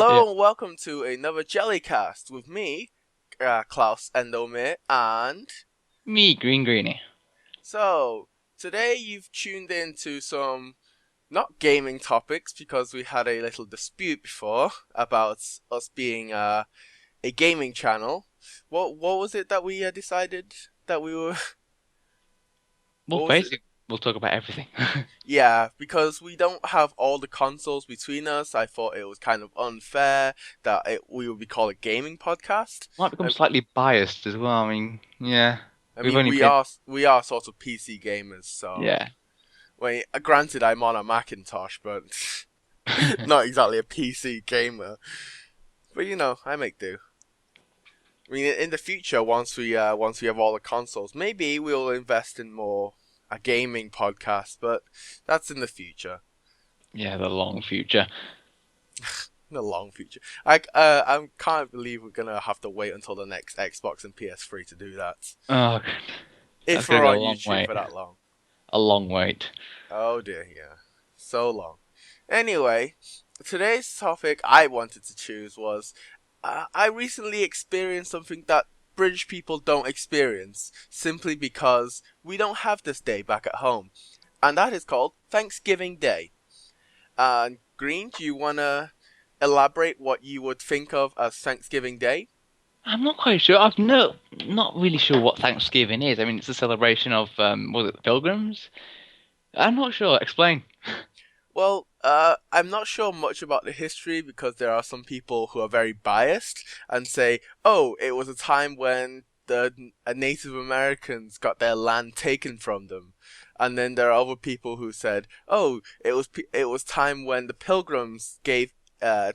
Yeah. Hello and welcome to another Jellycast with me, Klaus Endomere, and Me, Green Greenie. so today you've tuned in to some not gaming topics because we had a little dispute before about us being a gaming channel. What was it that we decided that we were? Well, What was it? basically, we'll talk about everything. Yeah, because we don't have all the consoles between us. I thought it was kind of unfair that we would be called a gaming podcast. Might become slightly biased as well. I mean, yeah, I we've mean, only we played. are sort of PC gamers, so Yeah. wait. Granted, I'm on a Macintosh, but not exactly a PC gamer. But I make do. I mean, in the future, once we have all the consoles, maybe we'll invest in more a gaming podcast. But that's in the future, Yeah, the long future. in the long future. I can't believe we're gonna have to wait until the next Xbox and PS3 to do that. Oh, that's If gonna we're be a on long YouTube wait. for that long. A long wait. Oh dear, yeah. So long. Anyway, today's topic I wanted to choose was I recently experienced something that British people don't experience simply because we don't have this day back at home. And that is called Thanksgiving Day. Green, do you want to elaborate what you would think of as Thanksgiving Day? I'm not quite sure. Not really sure what Thanksgiving is. I mean, it's a celebration of was it the Pilgrims? I'm not sure. Explain. Well, I'm not sure much about the history because there are some people who are very biased and say, "Oh, it was a time when the Native Americans got their land taken from them," and then there are other people who said, "Oh, it was time when the Pilgrims gave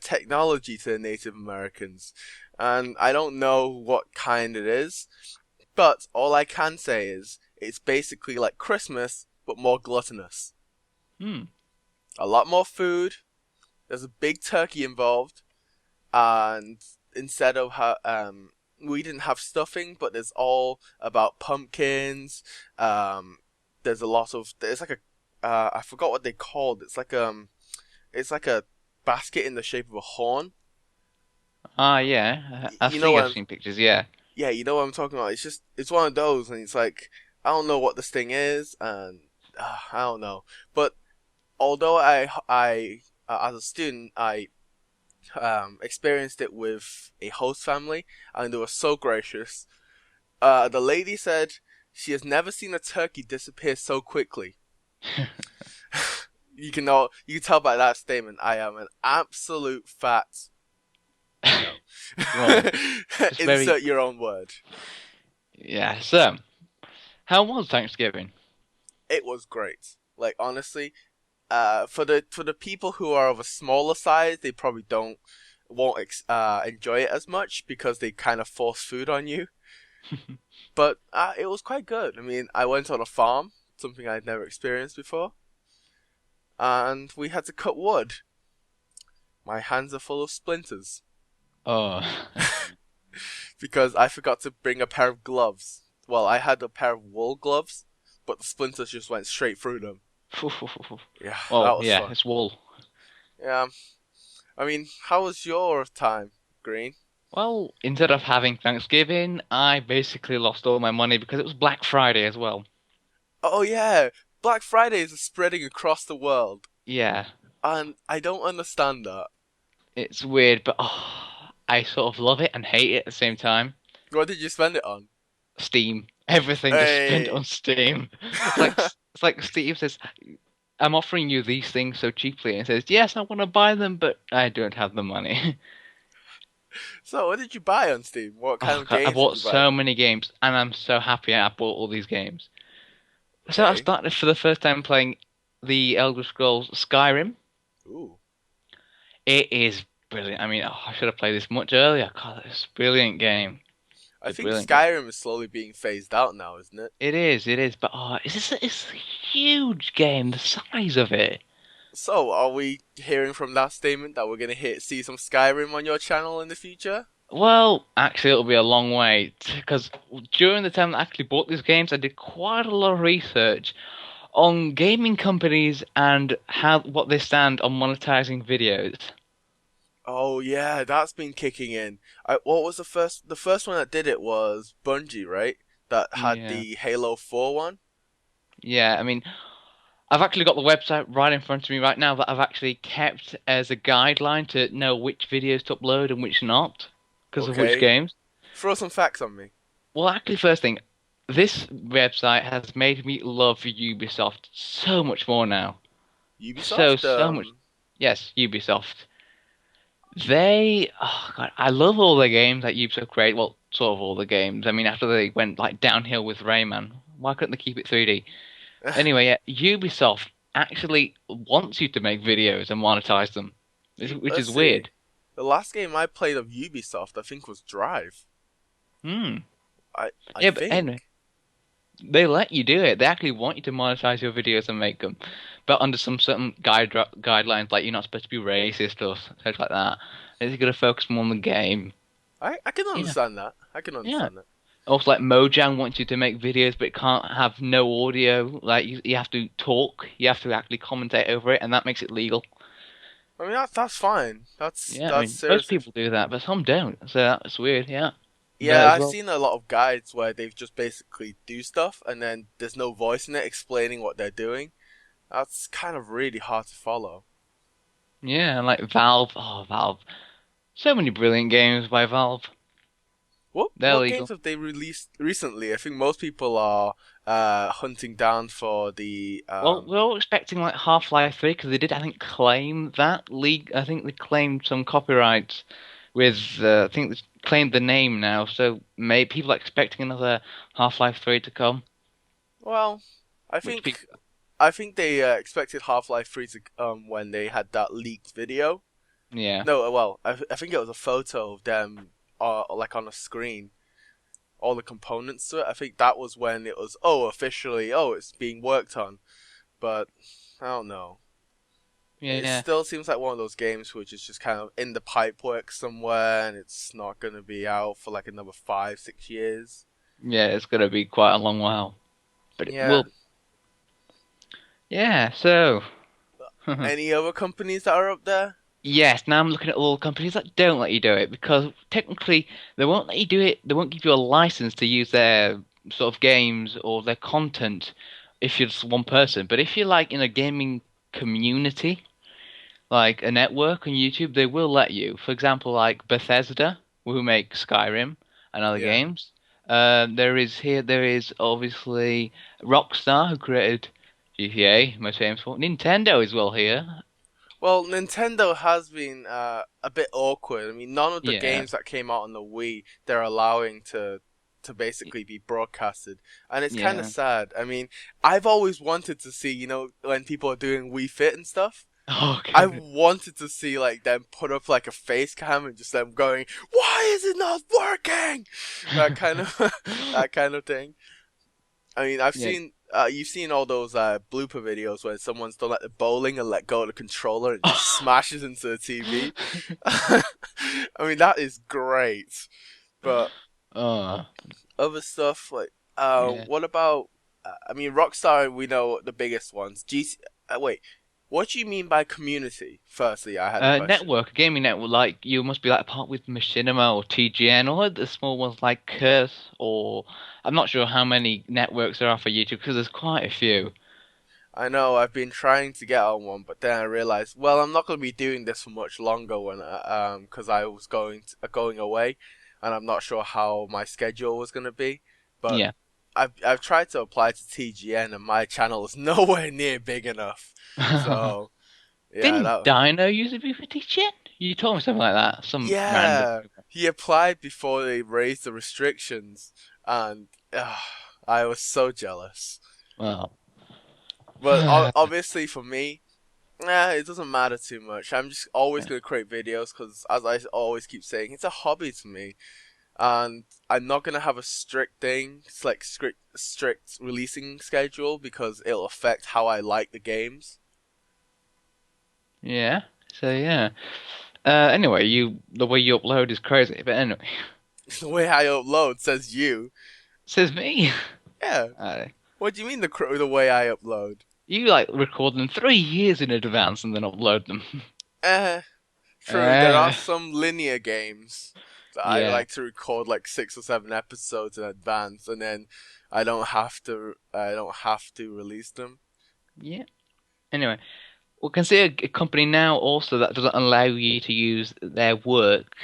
technology to the Native Americans," and I don't know what kind it is, but all I can say is it's basically like Christmas but more gluttonous. Hmm. A lot more food. There's a big turkey involved, and instead of we didn't have stuffing, but there's all about pumpkins. Um, there's a lot of there's like a I forgot what they called. It's like a basket in the shape of a horn. Ah, yeah. I You know think what I've seen pictures. Yeah. yeah, you know what I'm talking about. It's one of those, and it's like I don't know what this thing is, and I don't know. But although as a student I experienced it with a host family, and they were so gracious. The lady said she has never seen a turkey disappear so quickly. You can tell by that statement I am an absolute fat, you know. Well, it's very Insert your own word. yeah. So, how was Thanksgiving? It was great. Like honestly, for the people who are of a smaller size, they probably don't won't enjoy it as much because they kind of force food on you. But it was quite good. I mean, I went on a farm, something I'd never experienced before, and we had to cut wood. My hands are full of splinters Oh. because I forgot to bring a pair of gloves. Well, I had a pair of wool gloves, but the splinters just went straight through them. Yeah, Well, that was yeah, fun. it's wool. Yeah, I mean, how was your time, Green? Well, instead of having Thanksgiving, I basically lost all my money because it was Black Friday as well. Oh yeah, Black Fridays are spreading across the world, Yeah, and I don't understand that. it's weird, but I sort of love it and hate it at the same time. What did you spend it on? Steam, everything just spent Hey. on Steam. It's like Steve says, "I'm offering you these things so cheaply," and it says, "Yes, I want to buy them, but I don't have the money." So, what did you buy on Steam? What kind Oh of God, I games did bought you buy? so many games, and I'm so happy I bought all these games. So I Okay. started for the first time playing the Elder Scrolls Skyrim. Ooh. It is brilliant. I mean, I should have played this much earlier. God, it's a brilliant game. I It's a think brilliant game. Skyrim is slowly being phased out now, isn't it? It is. But it's a huge game. The size of it. So, are we hearing from that statement that we're gonna see some Skyrim on your channel in the future? Well, actually, it'll be a long wait because during the time that I actually bought these games, I did quite a lot of research on gaming companies and how what they stand on monetizing videos. Oh yeah, that's been kicking in. What was the first? The first one that did it was Bungie, right? That had Yeah. the Halo 4 one. Yeah, I mean, I've actually got the website right in front of me right now that I've actually kept as a guideline to know which videos to upload and which not, because of which Okay, games. throw some facts on me. Well, actually, first thing, this website has made me love Ubisoft so much more now. So, Ubisoft. so much. Yes, Ubisoft. Oh God, I love all the games that Ubisoft create. Well, sort of all the games. I mean, after they went like downhill with Rayman, why couldn't they keep it 3D? Anyway, yeah, Ubisoft actually wants you to make videos and monetize them, which Let's is see. weird. The last game I played of Ubisoft, I think, was Drive. Hmm. I Yeah, but anyway, think. they let you do it. They actually want you to monetize your videos and make them, but under some certain guidelines, like you're not supposed to be racist or things like that. They're going to focus more on the game. I can Yeah, understand that. I can yeah. understand that. Also, like Mojang wants you to make videos, but it can't have no audio. Like you have to talk, you have to actually commentate over it, and that makes it legal. I mean, that's fine. Yeah, I That's mean, most seriously. people do that, but some don't. So that's weird. Yeah, but Yeah, as I've well, seen a lot of guides where they've just basically do stuff and then there's no voice in it explaining what they're doing. That's kind of really hard to follow. yeah, and like Valve. Oh, Valve. So many brilliant games by Valve. They're What games legal. have they released recently? I think most people are hunting down for the Well, we're all expecting like Half-Life 3 because they did, I think, claim that league. I think they claimed some copyrights with. I think they claimed the name now, so maybe people are expecting another Half-Life 3 to come, well, I which think people. I think they expected Half-Life 3 to when they had that leaked video. Yeah. No, well, I think it was a photo of them like on a screen, all the components to it. I think that was when it was officially it's being worked on. But I don't know. It Yeah, still seems like one of those games which is just kind of in the pipework somewhere, and it's not gonna be out for like another 5, 6 years. yeah, it's gonna be quite a long while, but it Yeah. will. Yeah, so. Any other companies that are up there? Yes, now I'm looking at all the companies that don't let you do it because technically they won't let you do it. They won't give you a license to use their sort of games or their content if you're just one person. But if you're like in a gaming community, like a network on YouTube, they will let you. For example, like Bethesda, who make Skyrim and other Yeah. games. There is obviously Rockstar, who created GTA, most famous for. Nintendo is well here. Well, Nintendo has been a bit awkward. I mean, none of the Yeah. games that came out on the Wii they're allowing to basically be broadcasted, and it's kind of Yeah. sad. I mean, I've always wanted to see, when people are doing Wii Fit and stuff. Oh, I God. wanted to see like them put up like a face cam and just them going, "Why is it not working?" That kind of that kind of thing. I mean, Yeah. you've seen all those blooper videos where someone's done like the bowling and let go of the controller and it just smashes into the TV. I mean, that is great. But Oh, other stuff like, yeah. what about? I mean, Rockstar. We know the biggest ones. Wait, what do you mean by community? Firstly, I had a question. Network, a gaming network, like you must be like part with Machinima or TGN or the small ones like Curse or I'm not sure how many networks there are for YouTube because there's quite a few. I know I've been trying to get on one, but then I realized, well, I'm not going to be doing this for much longer because I was going away, and I'm not sure how my schedule was going to be. But Yeah. I've tried to apply to TGN, and my channel is nowhere near big enough. So yeah, Didn't that Dino used to be for TGN? You told me something like that. Some random. yeah, he applied before they raised the restrictions, and I was so jealous. Well. But obviously for me, it doesn't matter too much. I'm just always gonna create videos because, as I always keep saying, it's a hobby to me, and I'm not gonna have a strict thing, it's like strict releasing schedule because it'll affect how I like the games. Yeah. So yeah. Anyway, the way you upload is crazy. But anyway, The way I upload says you. says me. Yeah. Uh, What do you mean the way I upload? you like record them 3 years in advance and then upload them. Eh, True, there are Uh, some linear games that I yeah, like to record like 6 or 7 episodes in advance, and then I don't have to release them. yeah. Anyway, we can see a company now also that doesn't allow you to use their work,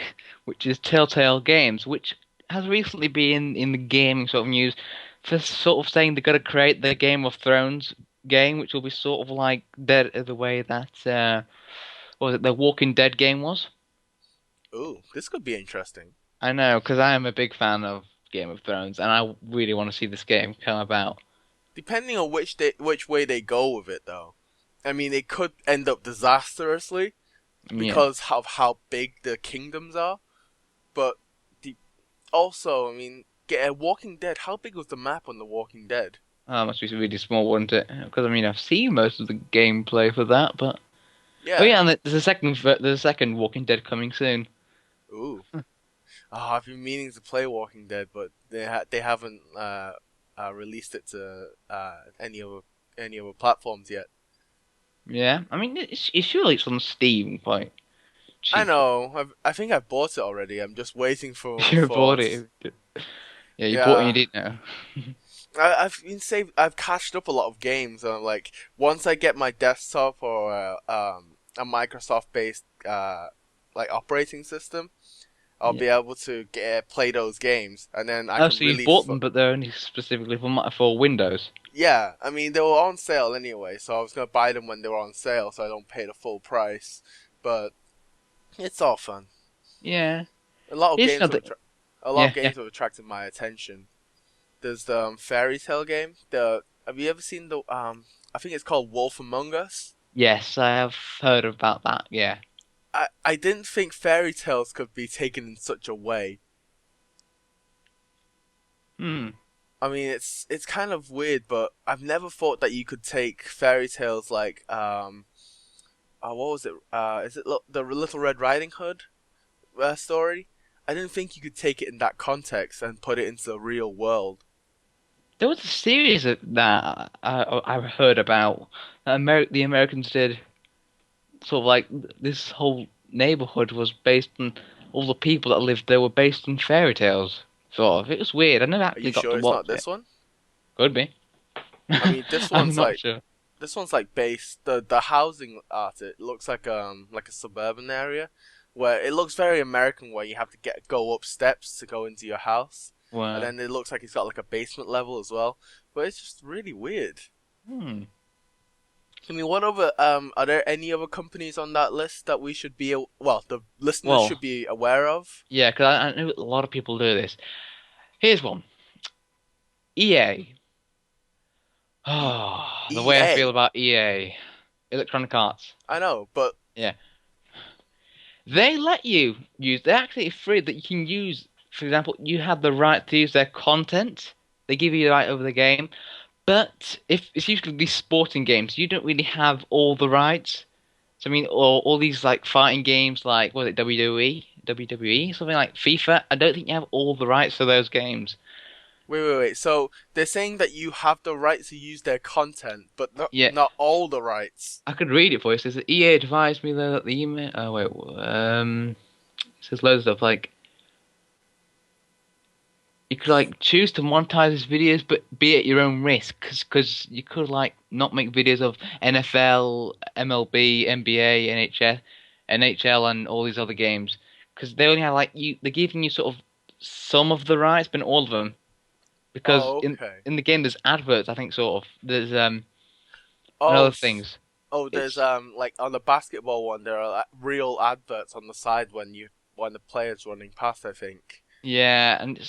which is Telltale Games, which has recently been in the gaming sort of news for sort of saying they're going to create the Game of Thrones game, which will be sort of like dead the way that what was it, the Walking Dead game was. Ooh, this could be interesting. I know, because I am a big fan of Game of Thrones, and I really want to see this game come about. Depending on which way they go with it, though. I mean, it could end up disastrously Yeah, because of how big the kingdoms are. But the, also, I mean, Walking Dead. How big was the map on the Walking Dead? must be really small, wouldn't it? Because I mean, I've seen most of the gameplay for that, but oh Yeah. yeah, and there's a second Walking Dead coming soon. Ooh. Oh, I've been meaning to play Walking Dead, but they haven't released it to any other platforms yet. Yeah, I mean, surely it's on Steam quite I cheap. know. I think I bought it already. I'm just waiting for You for bought it. Yeah, you bought it and yeah. you didn't know. I've been saved. I've catched up a lot of games, and like once I get my desktop or a Microsoft based like operating system, I'll Yeah. be able to play those games, and then I Oh, can so you've really. bought them, but they're only specifically for Windows. Yeah, I mean they were on sale anyway, so I was gonna buy them when they were on sale, so I don't pay the full price. But it's all fun. Yeah. A lot of Here's games have another. attra- a lot of Yeah, yeah. games have attracted my attention. There's the Fairy Tale game. The Have you ever seen the I think it's called Wolf Among Us. Yes, I have heard about that. Yeah. I didn't think fairy tales could be taken in such a way. Hmm. I mean, it's kind of weird, but I've never thought that you could take fairy tales like what was it? Is it the Little Red Riding Hood story? I didn't think you could take it in that context and put it into the real world. There was a series that I heard about. The Americans did sort of like this whole neighborhood was based on all the people that lived there were based on fairy tales. Sort of. It was weird. I never Are actually you got sure to it's not watch it. this one? Could be. I mean, I'm not sure. this one's like based the housing art. It looks like a suburban area where it looks very American, where you have to go up steps to go into your house, and Well, then it looks like it's got like a basement level as well. But it's just really weird. hmm. I mean, what other are there any other companies on that list that we should be well, the listeners should Well, be aware of? yeah, because I know a lot of people do this. Here's one. EA. E- Oh, the way I feel EA. about EA. Electronic Arts. I know, but Yeah. They let you use, they're actually free that you can use, for example, you have the right to use their content. They give you the right over the game. But if it's usually these sporting games, you don't really have all the rights. So I mean, all these like fighting games, like was it WWE, something like FIFA. I don't think you have all the rights to those games. wait. So they're saying that you have the right to use their content, but Yeah, not all the rights. I could read it for you. It says EA advised me though that the email. Oh wait, it says loads of stuff like you could like choose to monetize his videos, but be at your own risk, because you could like not make videos of NFL, MLB, NBA, NHL, and all these other games, because they only have like they're giving you sort of some of the rights, but not all of them, because Oh, in okay. in the game there's adverts. I think sort of there's and Oh, other things. there's It's like on the basketball one, there are real adverts on the side when the player's running past. I think. yeah, and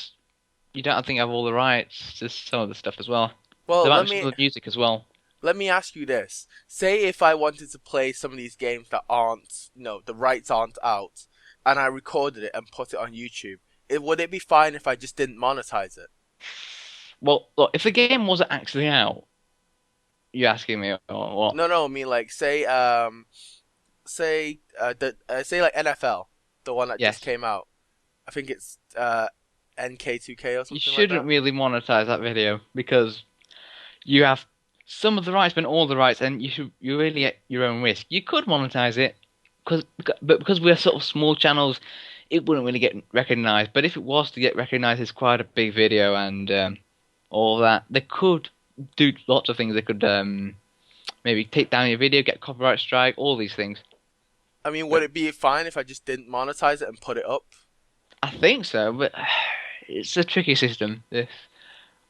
you don't think have all the rights to some of the stuff as well. Well, There might be some of the music as well. let me ask you this. Say if I wanted to play some of these games that aren't, the rights aren't out, and I recorded it and put it on YouTube, would it be fine if I just didn't monetize it? Well, look, if the game wasn't actually out, you asking me or what? No, no, I mean like say like NFL, the one that just Yes. came out. I think it's NK2K or You something like shouldn't that. really monetize that video because you have some of the rights, but not all the rights, and you're really at your own risk. You could monetize it, because we're sort of small channels, it wouldn't really get recognized. But if it was to get recognized, it's quite a big video and all that. They could do lots of things. They could maybe take down your video, get copyright strike, all these things. I mean, would But it be fine if I just didn't monetize it and put it up? I think so, but it's a tricky system, this,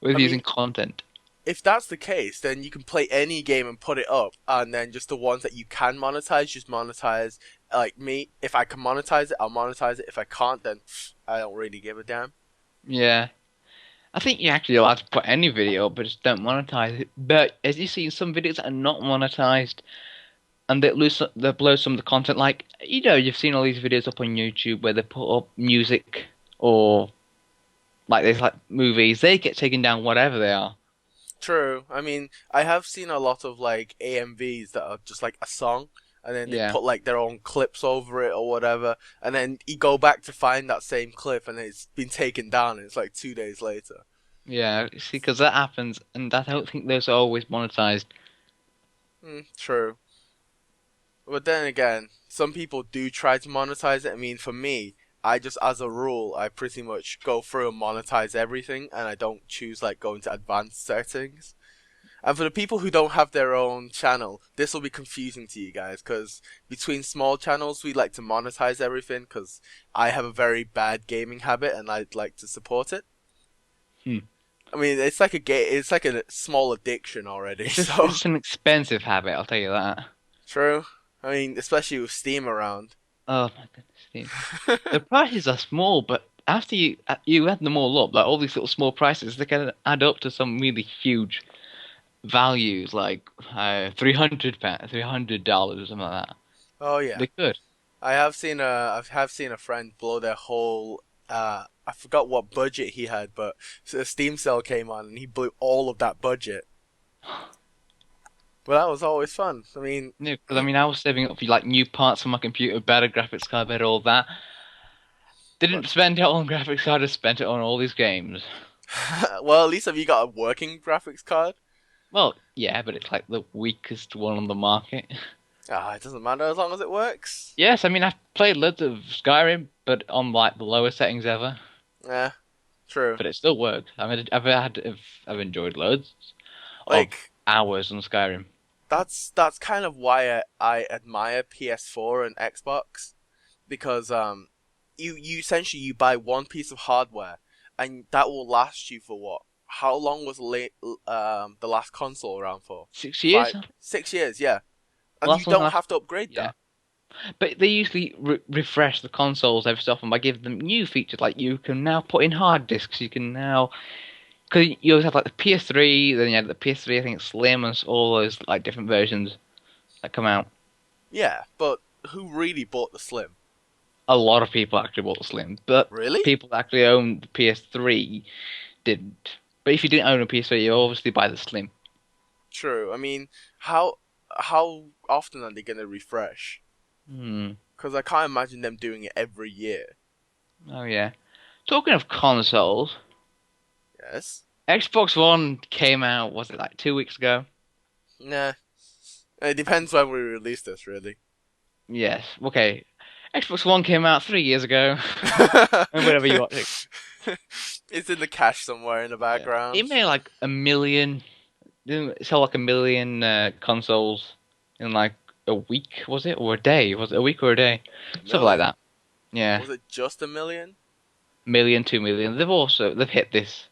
with I mean, using content. if that's the case, then you can play any game and put it up, and then just the ones that you can monetize, just monetize. Like me, if I can monetize it, I'll monetize it. If I can't, then I don't really give a damn. Yeah. I think you actually allowed to put any video up, but just don't monetize it. But as you see, some videos that are not monetized, and they blow some of the content. Like, you've seen all these videos up on YouTube where they put up music or like there's like movies. They get taken down, whatever they are. True. I mean, I have seen a lot of like AMVs that are just like a song, and then they Yeah. put like their own clips over it or whatever, and then you go back to find that same clip, and it's been taken down, and it's like 2 days later. Yeah, see, because that happens, and I don't think those are always monetized. True. But then again, some people do try to monetize it. I mean, for me, I just, as a rule, I pretty much go through and monetize everything, and I don't choose like go into advanced settings. And for the people who don't have their own channel, this will be confusing to you guys because between small channels, we like to monetize everything because I have a very bad gaming habit and I'd like to support it. Hmm. I mean, it's like it's like a small addiction already. It's just So it's an expensive habit, I'll tell you that. true. I mean, especially with Steam around. Oh my goodness, Steve. The prices are small, but after you add them all up, like all these little small prices, they can add up to some really huge values, like £300, $300 or something like that. Oh yeah. They could. I have seen a friend blow their whole I forgot what budget he had, but a Steam sale came on and he blew all of that budget. But that was always fun. I mean, Yeah, because I mean, I was saving up for like new parts for my computer, better graphics card, better all that. but Didn't spend it on graphics card, just spent it on all these games. well, at least have you got a working graphics card? Well, yeah, but it's like the weakest one on the market. Ah, it doesn't matter as long as it works. Yes, I mean I've played loads of Skyrim, but on like the lowest settings ever. Yeah, true. But it still works. I mean, I've enjoyed loads of Like hours on Skyrim. that's kind of why I admire PS4 and Xbox because you essentially you buy one piece of hardware and that will last you for what? How long was the last console around for? 6 years? 6 years, yeah. And you Last one, don't have to upgrade yeah. that. But they usually refresh the consoles every so often by giving them new features. Like you can now put in hard disks. You can now because you always have like the PS3, then you had the PS3, I think Slim, and all those like different versions that come out. Yeah, but who really bought the Slim? A lot of people actually bought the Slim, but Really? people that actually owned the PS3 didn't. But if you didn't own a PS3, you obviously buy the Slim. True. I mean, how often are they gonna refresh? Hmm. Because I can't imagine them doing it every year. Oh yeah. Talking of consoles, Yes. Xbox One came out, was it like 2 weeks ago? Nah. It depends when we release this, really. Yes. Okay. Xbox One came out 3 years ago. Whenever you watch it. It's in the cache somewhere in the Yeah. It background. made like a million. Didn't it sell like a million consoles in like a week? Was it or a day? Was it a week or a day? Something like Million? that. Yeah, Was it just a million? million, 2 million. They've hit this.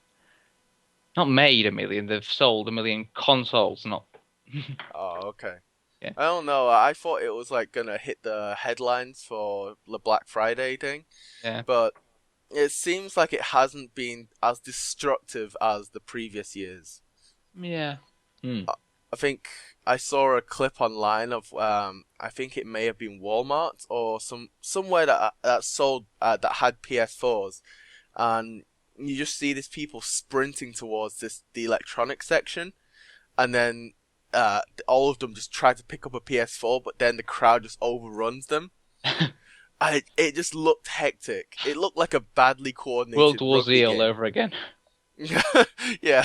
Not made a million. They've sold a million consoles. Not. Oh, okay. Yeah. I don't know. I thought it was like gonna hit the headlines for the Black Friday thing, Yeah. but it seems like it hasn't been as destructive as the previous years. Yeah. Hmm. I think I saw a clip online of I think it may have been Walmart or somewhere that sold that had PS4s, and you just see these people sprinting towards the electronics section, and then all of them just try to pick up a PS4, but then the crowd just overruns them. It just looked hectic. It looked like a badly World coordinated War rugby Z all game. over again. Yeah,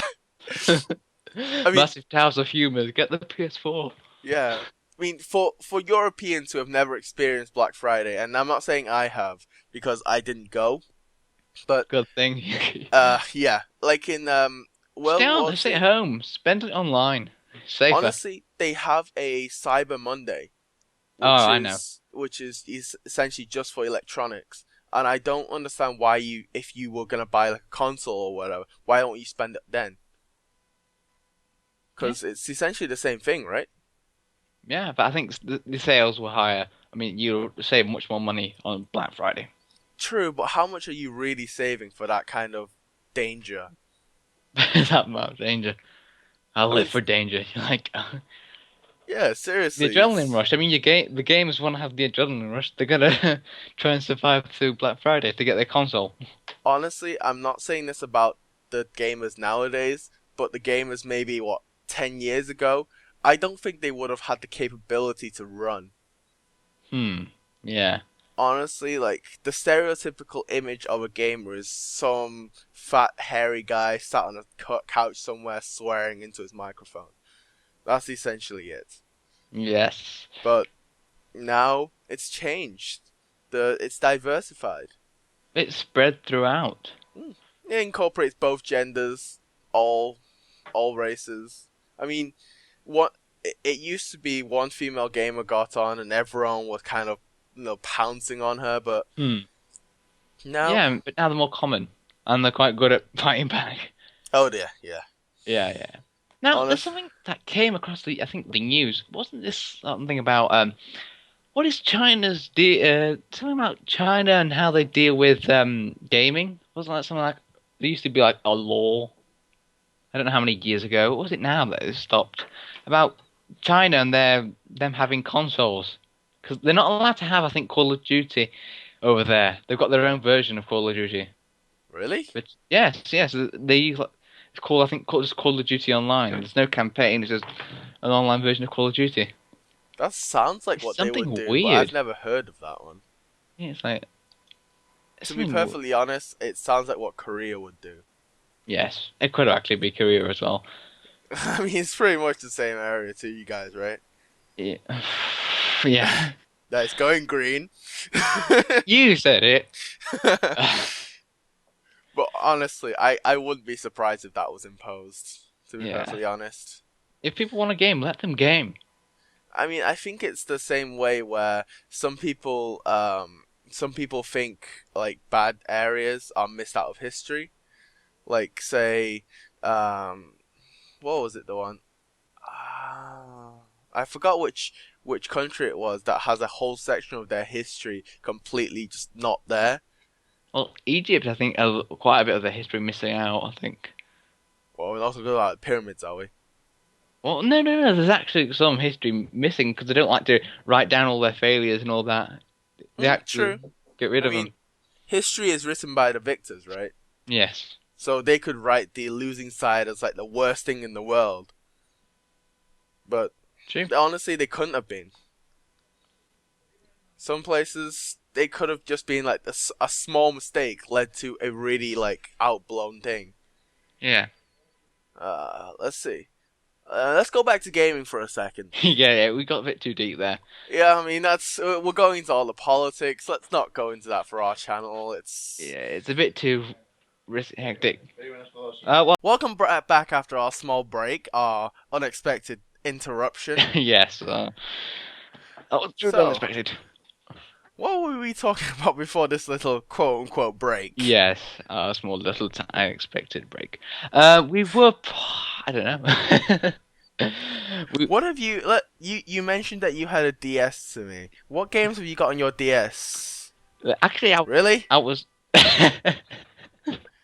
I mean, Massive towers of humans. Get the PS4. yeah. I mean, for Europeans who have never experienced Black Friday, and I'm not saying I have because I didn't go, but Good thing. yeah, like in World War Stay at Two. home. Spend it online. Safer. Honestly, they have a Cyber Monday, Oh, I know. is essentially just for electronics. And I don't understand why if you were gonna buy like a console or whatever, why don't you spend it then? Yeah. Because it's essentially the same thing, right? Yeah, but I think the sales were higher. I mean, you save much more money on Black Friday. True, but how much are you really saving for that kind of danger? That much danger. I I mean, live for danger. Like yeah, the seriously, adrenaline it's rush. I mean, the gamers want to have the adrenaline rush. They're gonna try and survive through Black Friday to get their console. honestly, I'm not saying this about the gamers nowadays, but the gamers maybe what 10 years ago, I don't think they would have had the capability to run. Yeah. Honestly, like the stereotypical image of a gamer is some fat, hairy guy sat on a couch somewhere swearing into his microphone. That's essentially it. Yes. But now it's changed. It's diversified. It's spread throughout. It incorporates both genders, all all races. I mean, what it used to be one female gamer got on and everyone was kind of pouncing on her, but Hmm. now, Yeah, but now they're more common, and they're quite good at fighting back. oh dear, yeah. Yeah, yeah. Now, there's Honest, something that came across I think, the news. Wasn't this something about what is China's something about China and how they deal with gaming? Wasn't that something like there used to be like a law? I don't know how many years ago. What was it now that it stopped? About China and them having consoles because they're not allowed to have, I think, Call of Duty over there. They've got their own version of Call of Duty. really? But yes, yes, they use it's called I think just Call of Duty Online. There's no campaign. It's just an online version of Call of Duty. That sounds like It's what they would something do, but I've weird. never heard of that one. Yeah, it's like it's To be something. perfectly honest, it sounds like what Korea would do. Yes, it could actually be Korea as well. I mean, it's pretty much the same area to you guys, right? Yeah. Yeah. That is going green. You said it. But honestly, I wouldn't be surprised if that was imposed, to be Yeah. perfectly honest. If people want a game, let them game. I mean, I think it's the same way where some people think like bad areas are missed out of history. Like say, what was it the one? I forgot which country it was that has a whole section of their history completely just not there. Well, Egypt, I think, has quite a bit of the history missing out. I think. Well, we're not talking about pyramids, are we? Well, no, no, no. There's actually some history missing because they don't like to write down all their failures and all that. They actually True. get rid I of them. mean, history is written by the victors, right? Yes. So they could write the losing side as like the worst thing in the world. But True. honestly, they couldn't have been. Some places they could have just been like a small mistake led to a really like outblown thing. Yeah. Let's see. Let's go back to gaming for a second. Yeah, yeah. We got a bit too deep there. Yeah, I mean that's we're going into all the politics. Let's not go into that for our channel. It's Yeah, it's a bit too hectic. welcome back after our small break, our unexpected interruption. Yes. That was truly So, unexpected. what were we talking about before this little quote unquote break? Yes, a small little unexpected break. We were. I don't know. we What have you mentioned that you had a DS to me. What games have you got on your DS? actually, Really? I was.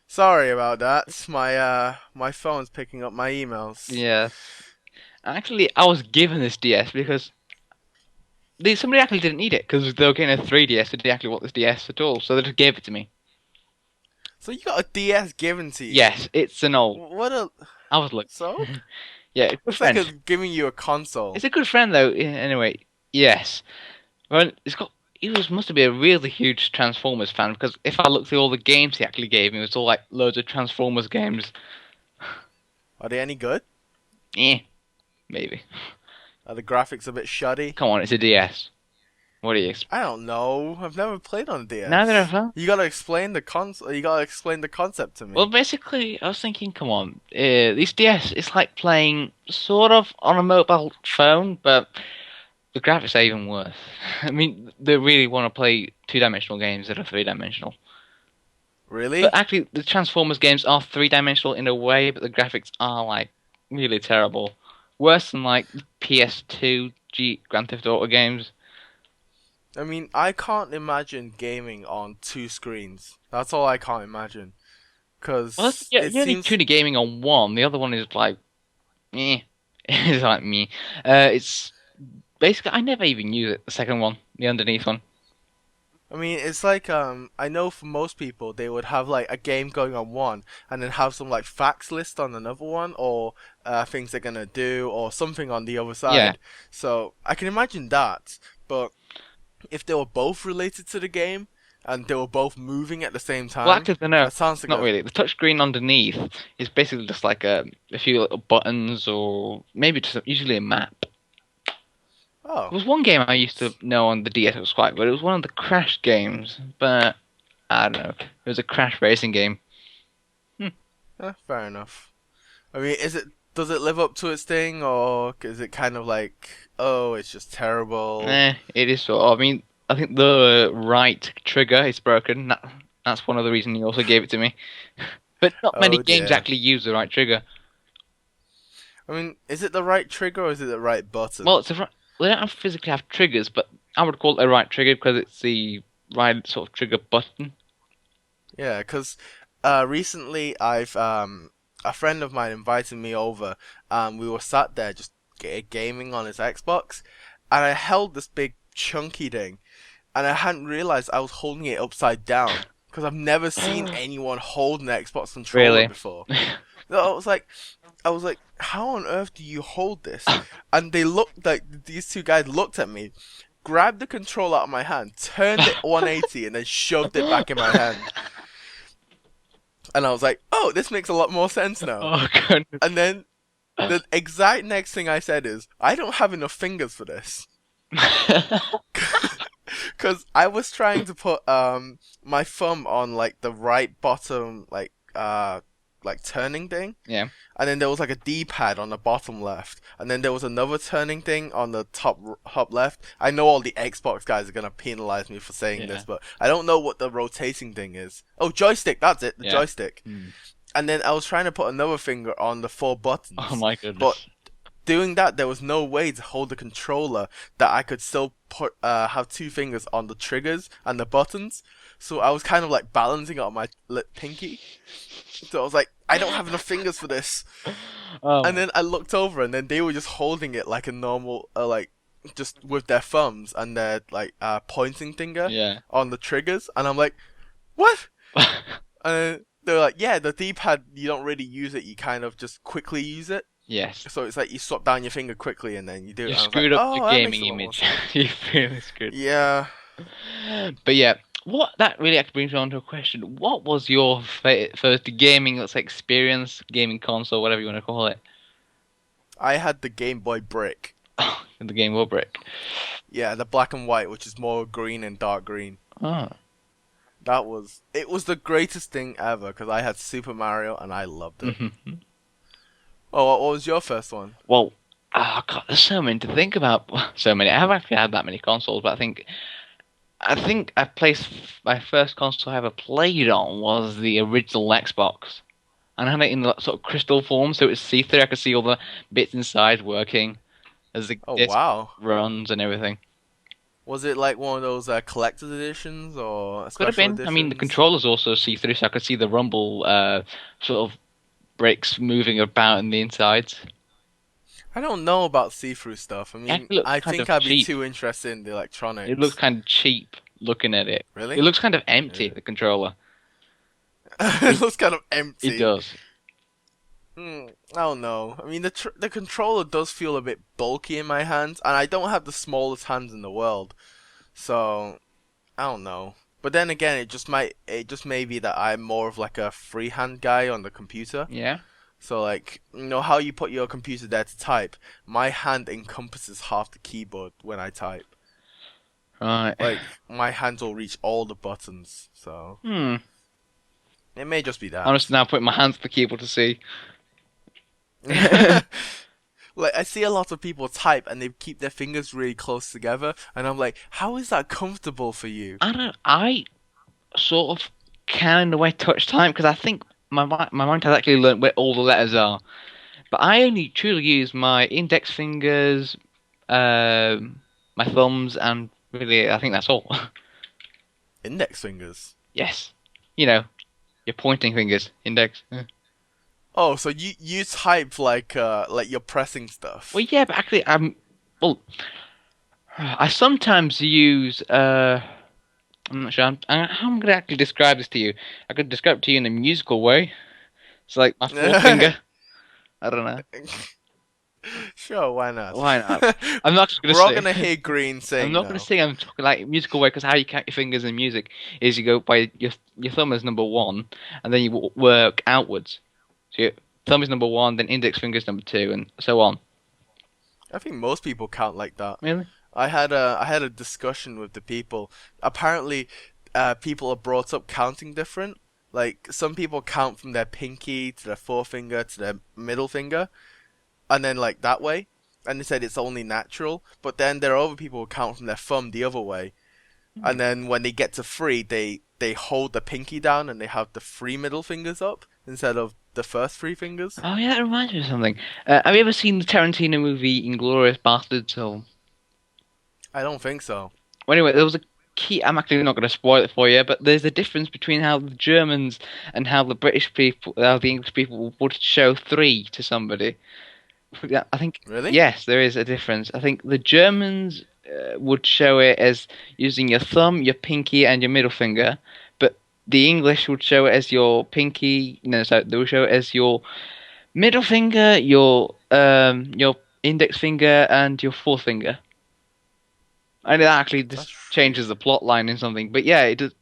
Sorry about that. My phone's picking up my emails. Yeah. Actually, I was given this DS because somebody actually didn't need it because they were getting a 3DS. They didn't actually want this DS at all, so they just gave it to me. So you got a DS given to you? Yes, it's an old. What a I was like, so? yeah, it's a good It's like friend. giving you a console. It's a good friend though. Anyway, yes. Well, it's got. Must have been a really huge Transformers fan because if I look through all the games he actually gave me, it was all like loads of Transformers games. Are they any good? Eh, maybe. Are the graphics a bit shoddy? Come on, it's a DS. What do you expect? I don't know. I've never played on a Neither of DS. them. You gotta explain the You gotta explain the concept to Well, me. basically, I was thinking, come on, these DS, it's like playing sort of on a mobile phone, but the graphics are even worse. I mean, they really want to play two-dimensional games that are three-dimensional. But Really? actually, the Transformers games are three-dimensional in a way, but the graphics are like really terrible. Worse than like PS2 Grand Theft Auto games. I mean, I can't imagine gaming on two screens. That's all I can't imagine. Well, Cause yeah, it you're only seems. tuning gaming on one. The other one is like, eh. It's like me. It's basically I never even use it. The second one, the underneath one. I mean, it's like I know for most people they would have like a game going on one, and then have some like facts list on another one, or things they're gonna do, or something on the other Yeah. side. So I can imagine that, but if they were both related to the game and they were both moving at the same Well, time, actually, no, that sounds like not a really. The touchscreen underneath is basically just like a few little buttons, or maybe just usually a map. oh, There was one game I used to know on the DS. It was quite good. It was one of the Crash games, but I don't know. It was a Crash racing game. Hmm. fair enough. I mean, is it does it live up to its thing, or is it kind of like, oh, it's just terrible? It is sort of. I mean, I think the right trigger is broken. That's one of the reasons he also gave it to me. But not many Oh games dear. actually use the right trigger. I mean, is it the right trigger or is it the right button? Well, they don't have physically have triggers, but I would call it a right trigger because it's the right sort of trigger button. Yeah, because recently I've a friend of mine invited me over. We were sat there just gaming on his Xbox, and I held this big chunky thing, and I hadn't realized I was holding it upside down because I've never seen anyone hold an Xbox controller Really? before. So I was like, how on earth do you hold this? And they looked like these two guys looked at me, grabbed the controller out of my hand, turned it 180, and then shoved it back in my hand. And I was like, oh, this makes a lot more sense now. Oh goodness. And then the exact next thing I said is, I don't have enough fingers for this. Because I was trying to put my thumb on like the right bottom like turning thing, Yeah. and then there was like a D-pad on the bottom left, and then there was another turning thing on the top left. I know all the Xbox guys are gonna penalize me for saying Yeah. this, but I don't know what the rotating thing is. Oh, joystick, that's it, the Yeah. joystick. Hmm. And then I was trying to put another finger on the four Oh buttons, my but goodness. doing that there was no way to hold the controller that I could still put have two fingers on the triggers and the buttons. So I was kind of like balancing it on my pinky. So I was like, I don't have enough fingers for this. And Oh. then I looked over, and then they were just holding it like a normal, like just with their thumbs and their like pointing finger Yeah. on the triggers. And I'm like, what? And they're like, yeah, the D-pad you don't really use it. You kind of just quickly use it. Yes. So it's like you swap down your finger quickly and then you do it. You And I was like, screwed up your oh, that makes a gaming lot more image. sense. You really screwed. Yeah. But yeah, what that really actually brings me on to a question. What was your first gaming, let's say, experience, gaming console, whatever you want to call it? I had the Game Boy Brick. The Game Boy Brick. Yeah, the black and white, which is more green and dark green. Oh. It was the greatest thing ever because I had Super Mario and I loved it. Hmm. Oh, what was your first one? Well, oh God, there's so many to think about. So many. I haven't actually had that many consoles, but I think I placed my first console I ever played on was the original Xbox, and I had it in the sort of crystal form, so it was see-through. I could see all the bits inside working as the Oh, disc wow. runs and everything. Was it like one of those collector's editions or Could have special been. I mean, the editions? controllers also see-through, so I could see the rumble sort of bricks moving about in the insides. I don't know about see-through stuff. I It mean, actually looks I kind think of I'd be cheap. too interested in the It looks electronics. kind of cheap looking at it. It Really? looks kind of empty, Yeah. the controller. It It, looks kind of it empty. does. I don't know. I mean, the controller does feel a bit bulky in my hands, and I don't have the smallest hands in the world. So I don't know. But then again, it just may be that I'm more of like a freehand guy on the computer. Yeah. So like, you know how you put your computer there to type? My hand encompasses half the keyboard when I type. Right. Like my hands will reach all the buttons. So Hmm. it may just be I'm just that. now putting my hands to the keyboard to see. Like I see a lot of people type and they keep their fingers really close together, and I'm like, how is that comfortable for you? I don't. I sort of can in a way touch time because I think my mind has actually learnt where all the letters are. But I only truly use my index fingers, my thumbs, and really I think that's all. Index fingers. Yes, you know your pointing fingers, index. Oh, so you type like you're pressing stuff. Well, yeah, but actually I'm well. I sometimes use I'm not sure. How am I going to actually describe this to you? I could describe it to you in a musical way. It's like my forefinger. I don't know. Sure, why not? Why not? I'm not just going to We're all say. gonna hear Green I'm sing not going to now. sing. I'm talking like musical way because how you count your fingers in music is you go by your thumb is number one, and then you work outwards. So your thumb is number one, then index finger is number two, and so on. I think most people count like that. Really? I had a discussion with the people. Apparently, people are brought up counting different. Like some people count from their pinky to their forefinger to their middle finger, and then like that way. And they said it's only natural. But then there are other people who count from their thumb the other way. Hmm. And then when they get to three, they hold the pinky down and they have the three middle fingers up instead of the first three fingers. Oh yeah, that reminds me of something. Have you ever seen the Tarantino movie Inglourious Basterds? Or I don't think so. well, anyway, there was a key. I'm actually not going to spoil it for you, but there's a difference between how the Germans and how the British people, how the English people would show three to somebody. Yeah, I think Really? yes, there is a difference. I think the Germans would show it as using your thumb, your pinky, and your middle finger, but the English would show it as your pinky. No, so they would show it as your middle finger, your index finger, and your forefinger. And it actually That's just changes the plot line in something. But yeah, it does,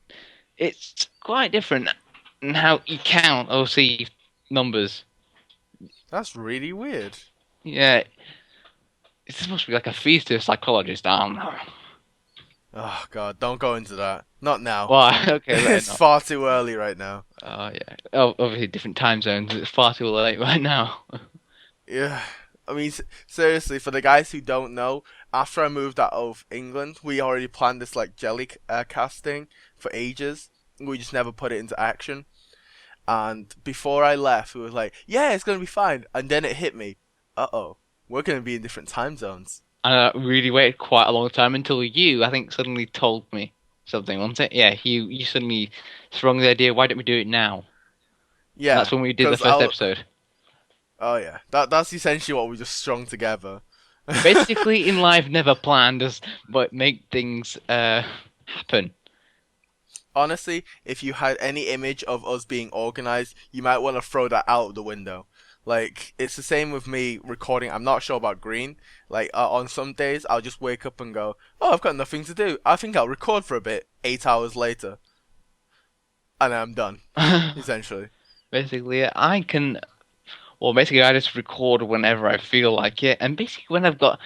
it's quite different in how you count or see numbers. that's really weird. Yeah, it's supposed to be like a feast to a psychologist. I don't know. Oh God, don't go into that. Not now. Why? Okay, better It's not. far too early right now. Oh yeah. Oh, obviously different time zones. It's far too late right now. Yeah. I mean, seriously, for the guys who don't know, after I moved out of England, we already planned this like jelly casting for ages. We just never put it into action. And before I left, we were like, "Yeah, it's gonna be fine." And then it hit me. Uh-oh, we're gonna be in different time zones. And I really waited quite a long time until you, I think, suddenly told me something, wasn't it? Yeah, you suddenly sprung the idea. Why don't we do it now? And that's Yeah, when we did the because first I'll. episode. Oh yeah, that's essentially what we just strung together. Basically, in life, never planned us, but make things happen. Honestly, if you had any image of us being organized, you might want to throw that out the window. Like, it's the same with me recording. I'm not sure about Green. Like, on some days, I'll just wake up and go, "Oh, I've got nothing to do. I think I'll record for a bit." 8 hours later, and I'm done, essentially. Basically, I can. Well, basically, I just record whenever I feel like it, and basically when I've got.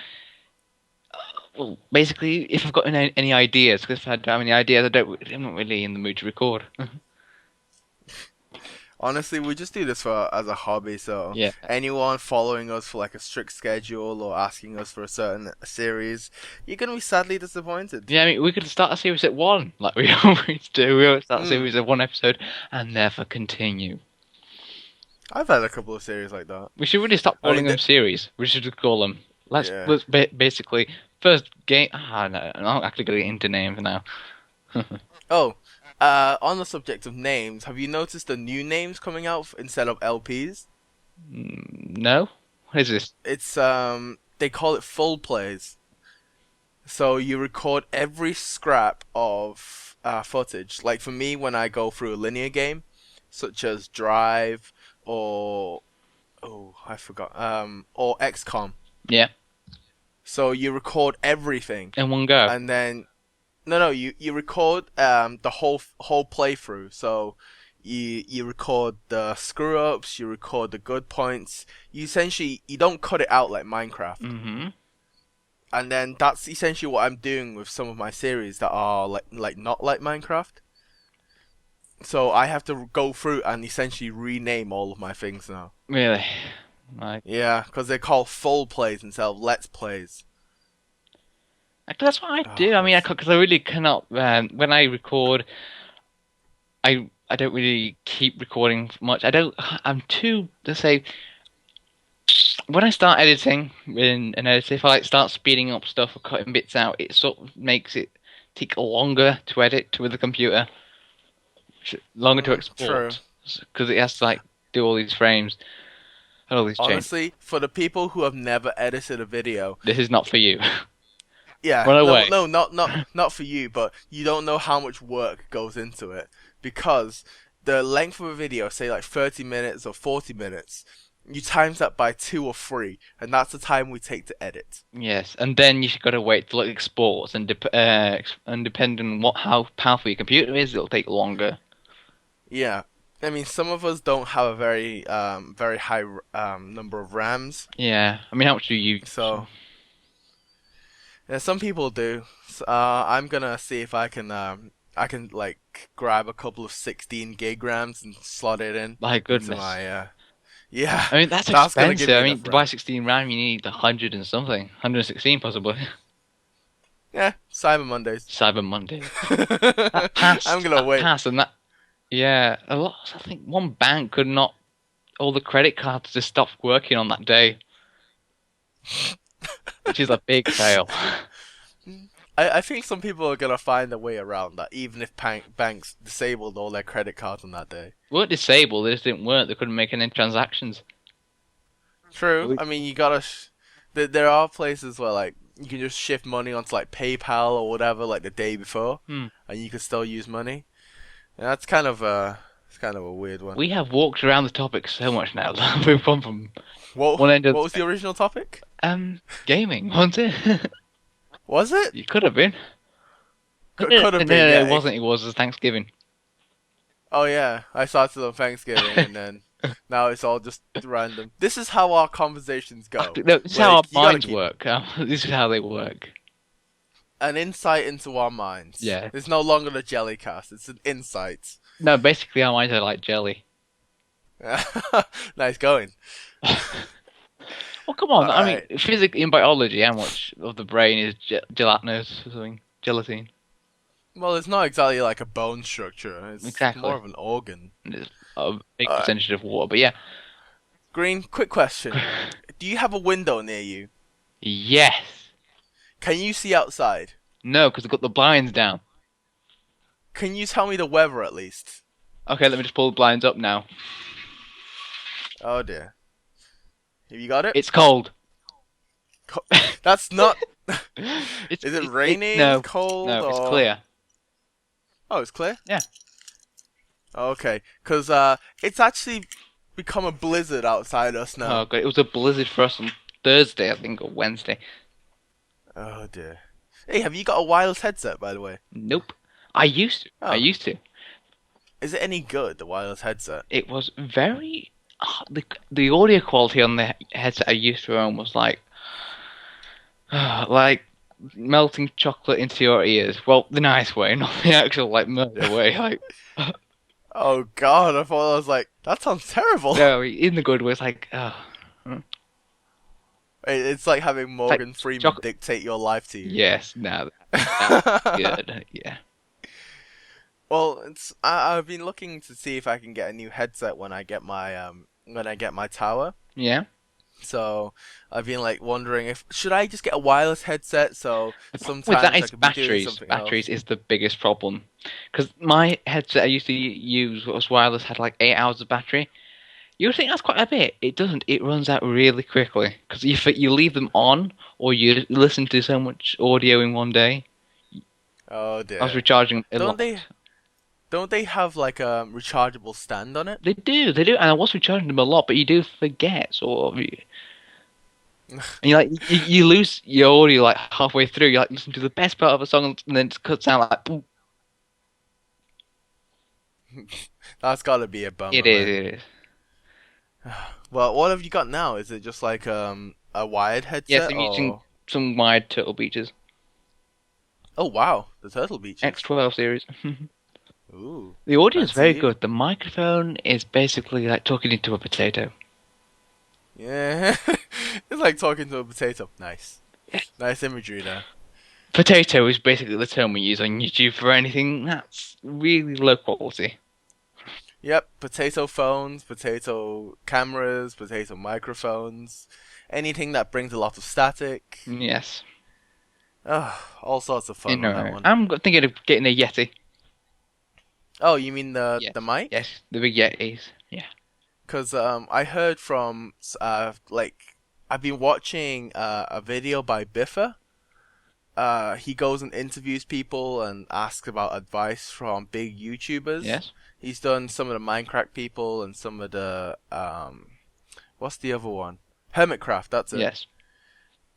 Well, basically, if I've got any ideas, because if I don't have any ideas, I'm not really in the mood to record. Honestly, we just do this for as a hobby. So Yeah. anyone following us for like a strict schedule or asking us for a certain series, you're gonna be sadly disappointed. Yeah, I mean, we could start a series at one, like we always do. We always start a Mm, series at one episode and never continue. I've had a couple of series like that. We should really stop I calling mean, them series. We should just call them. yeah. Basically first game. Ah, no, I'm not actually going into names now. Oh, on the subject of names, have you noticed the new names coming out instead of LPs? No, what is this? It's they call it full plays. So you record every scrap of footage. Like for me, when I go through a linear game, such as Drive or oh, I forgot, or XCOM. Yeah, So you record everything, in one go. and then no, you record the whole playthrough. So You record the screw ups, you record the good points. You don't cut it out like Minecraft. Mm-hmm. And then that's essentially what I'm doing with some of my series that are like not like Minecraft. So I have to go through and essentially rename all of my things now. Really? Like, Yeah, because they're called full plays instead of let's plays. actually, that's what I Oh, do. I mean, because I really cannot. When I record, I don't really keep recording much. I don't. I'm too, let's say, when I start editing in an editor, if I like start speeding up stuff or cutting bits out, it sort of makes it take longer to edit with the computer, longer to True. export, because it has to like do all these frames and all these changes. Honestly, for the people who have never edited a video, This is not for you. yeah, Run no, away. no, not for you, but you don't know how much work goes into it because the length of a video, say like 30 minutes or 40 minutes, you times that by 2 or 3, and that's the time we take to edit. Yes, and then you should gotta wait till it exports, and depending on how powerful your computer is, it'll take longer. Yeah. I mean, some of us don't have a very high number of RAMs, Yeah, I mean, how much do you use? so yeah, some people do. I'm gonna see if I can like grab a couple of 16 gig RAMs and slot it in My into goodness. my yeah. I mean, that's That's gonna give expensive. me I mean, enough to buy RAM. 16 RAM, you need 100 and something. 116 possibly. Yeah, Cyber Mondays. Cyber Monday. That passed. I'm gonna That wait. passed, and that. Yeah, a lot. I think one bank could not. All the credit cards just stopped working on that day, which is a big fail. I think some people are gonna find a way around that, even if banks disabled all their credit cards on that day. Weren't disabled. They just didn't work. They couldn't make any transactions. True. I mean, you gotta. There are places where like you can just shift money onto like PayPal or whatever, like the day before, Hmm. and you can still use money. And it's kind of a weird one. We have walked around the topic so much now. We've gone from What one end of what the was the original topic? gaming, wasn't it? Was it? You could have been. Could No, have no, been. no, Yeah. it wasn't. It was Thanksgiving. Oh yeah, I started on Thanksgiving and then now it's all just random. This is how our conversations go. No, this is how our Like you gotta minds keep work. This is how they work. an insight into our minds. Yeah. It's no longer the Jellycast. It's an insight. No, basically our minds are like jelly. Nice going. Well, come on. I Alright. mean, physically in biology, how much of the brain is gelatinous or something? Gelatine. Well, it's not exactly like a bone structure. It's Exactly. more of an organ. And it's a big Alright. percentage of water. But yeah. Green, quick question. Do you have a window near you? Yes. Can you see outside? No, because I've got the blinds down. Can you tell me the weather at least? Okay, let me just pull the blinds up now. Oh dear. Have you got it? It's cold. That's not. It's, Is it raining? no, Cold? no, it's or... clear. Oh, it's clear? Yeah. Okay, because it's actually become a blizzard outside us now. Oh god, it was a blizzard for us on Thursday, I think, or Wednesday. Oh dear. Hey, have you got a wireless headset, by the way? Nope. I used to. Oh. I used to. Is it any good, the wireless headset? It was very. The audio quality on the headset I used to own was like melting chocolate into your ears. Well, the nice way, not the actual like murder way. Like, Oh god, I thought I was like, that sounds terrible. no, in the good way, it's like, It's like having Morgan Freeman chocolate- dictate your life to you. yes, no, that's good. Yeah. Well, I've been looking to see if I can get a new headset when I get my tower. Yeah. So I've been like wondering if should I just get a wireless headset so sometimes With that, I it's could be doing batteries. something Batteries else. is the biggest problem. Because my headset I used to use was wireless, had like 8 hours of battery. You would think that's quite a bit. It doesn't. It runs out really quickly. Because if you leave them on, or you listen to so much audio in one day, Oh dear. I was recharging a Don't lot. don't they have like a rechargeable stand on it? They do, and I was recharging them a lot, but you do forget, sort of. And you like you lose your audio like halfway through. You like listen to the best part of a song, and then it cuts out like. Boom. That's gotta be a It bummer, is. man. It is. Well, what have you got now? Is it just like a wired Yes, headset I'm using or? some wide Turtle Beaches Oh wow, the Turtle Beaches. X12 series. Ooh, The audio is fancy very you. good. The microphone is basically like talking into a potato. Yeah, it's like talking to a potato. Nice, nice imagery there. Potato is basically the term we use on YouTube for anything that's really low quality. Yep, potato phones, potato cameras, potato microphones, anything that brings a lot of static. Yes. All sorts of You fun on that know, one. thinking of getting a Yeti. Oh, you mean the Yes. mic? Yes, the big Yetis. Yeah. Because I heard from like I've been watching a video by Biffa. He goes and interviews people and asks about advice from big YouTubers. Yes. He's done some of the Minecraft people and some of the what's the other one? Hermitcraft, that's it. Yes.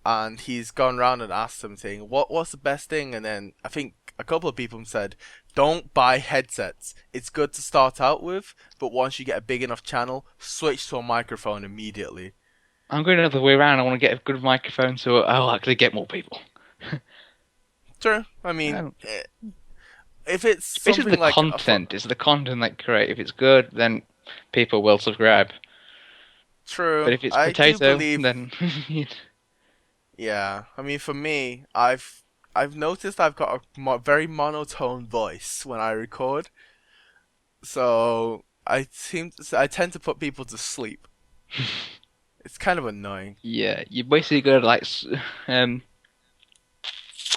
And he's gone around and asked them saying what's the best thing, and then I think a couple of people said don't buy headsets. It's good to start out with, but once you get a big enough channel, switch to a microphone immediately. I'm going the other way around. I want to get a good microphone so I'll actually get more people. True. I mean, Um, if it's it's basically something the like content. It's the content that create. If it's good, then people will subscribe. But true, if it's I do potato, believe. then Yeah, I mean, for me, I've noticed I've got a very monotone voice when I record, so I tend to put people to sleep. It's kind of annoying. yeah, you basically got to like,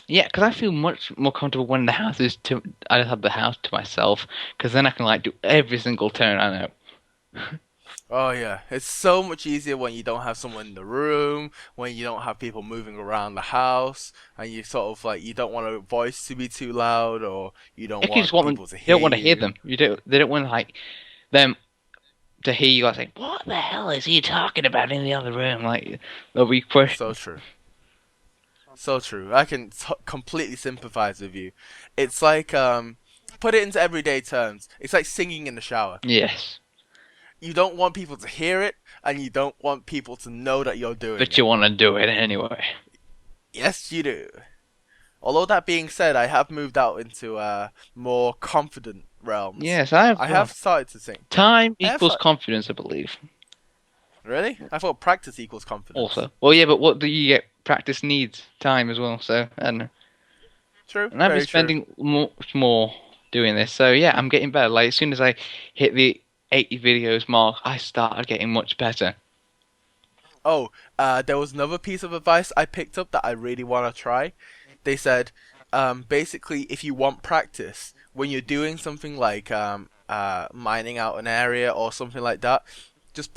yeah, because I feel much more comfortable when the house is to. I just have the house to myself, because then I can like do every single turn I know. Oh yeah, it's so much easier when you don't have someone in the room, when you don't have people moving around the house, and you sort of like you don't want a voice to be too loud, or you don't If you just want want them, people to you hear don't want to hear you. them. You don't. They don't want like them to hear you like saying, "What the hell is he talking about in the other room?" Like they'll be So questioning. true. So true. I can completely sympathize with you. It's like put it into everyday terms. It's like singing in the shower. Yes, You don't want people to hear it, and you don't want people to know that you're doing but it. you want to do it anyway. Yes, you do. Although that being said, I have moved out into more confident realms. Yes, I have. I have started to sing. Time I have equals started. confidence, I believe. Really? I thought practice equals confidence. Also, well, yeah, but what do you get? Practice needs time as well. So, I don't know. True. And I've been Very true. spending much more doing this. So yeah, I'm getting better. Like as soon as I hit the 80 videos mark, I started getting much better. Oh, there was another piece of advice I picked up that I really want to try. They said, basically, if you want practice, when you're doing something like mining out an area or something like that, just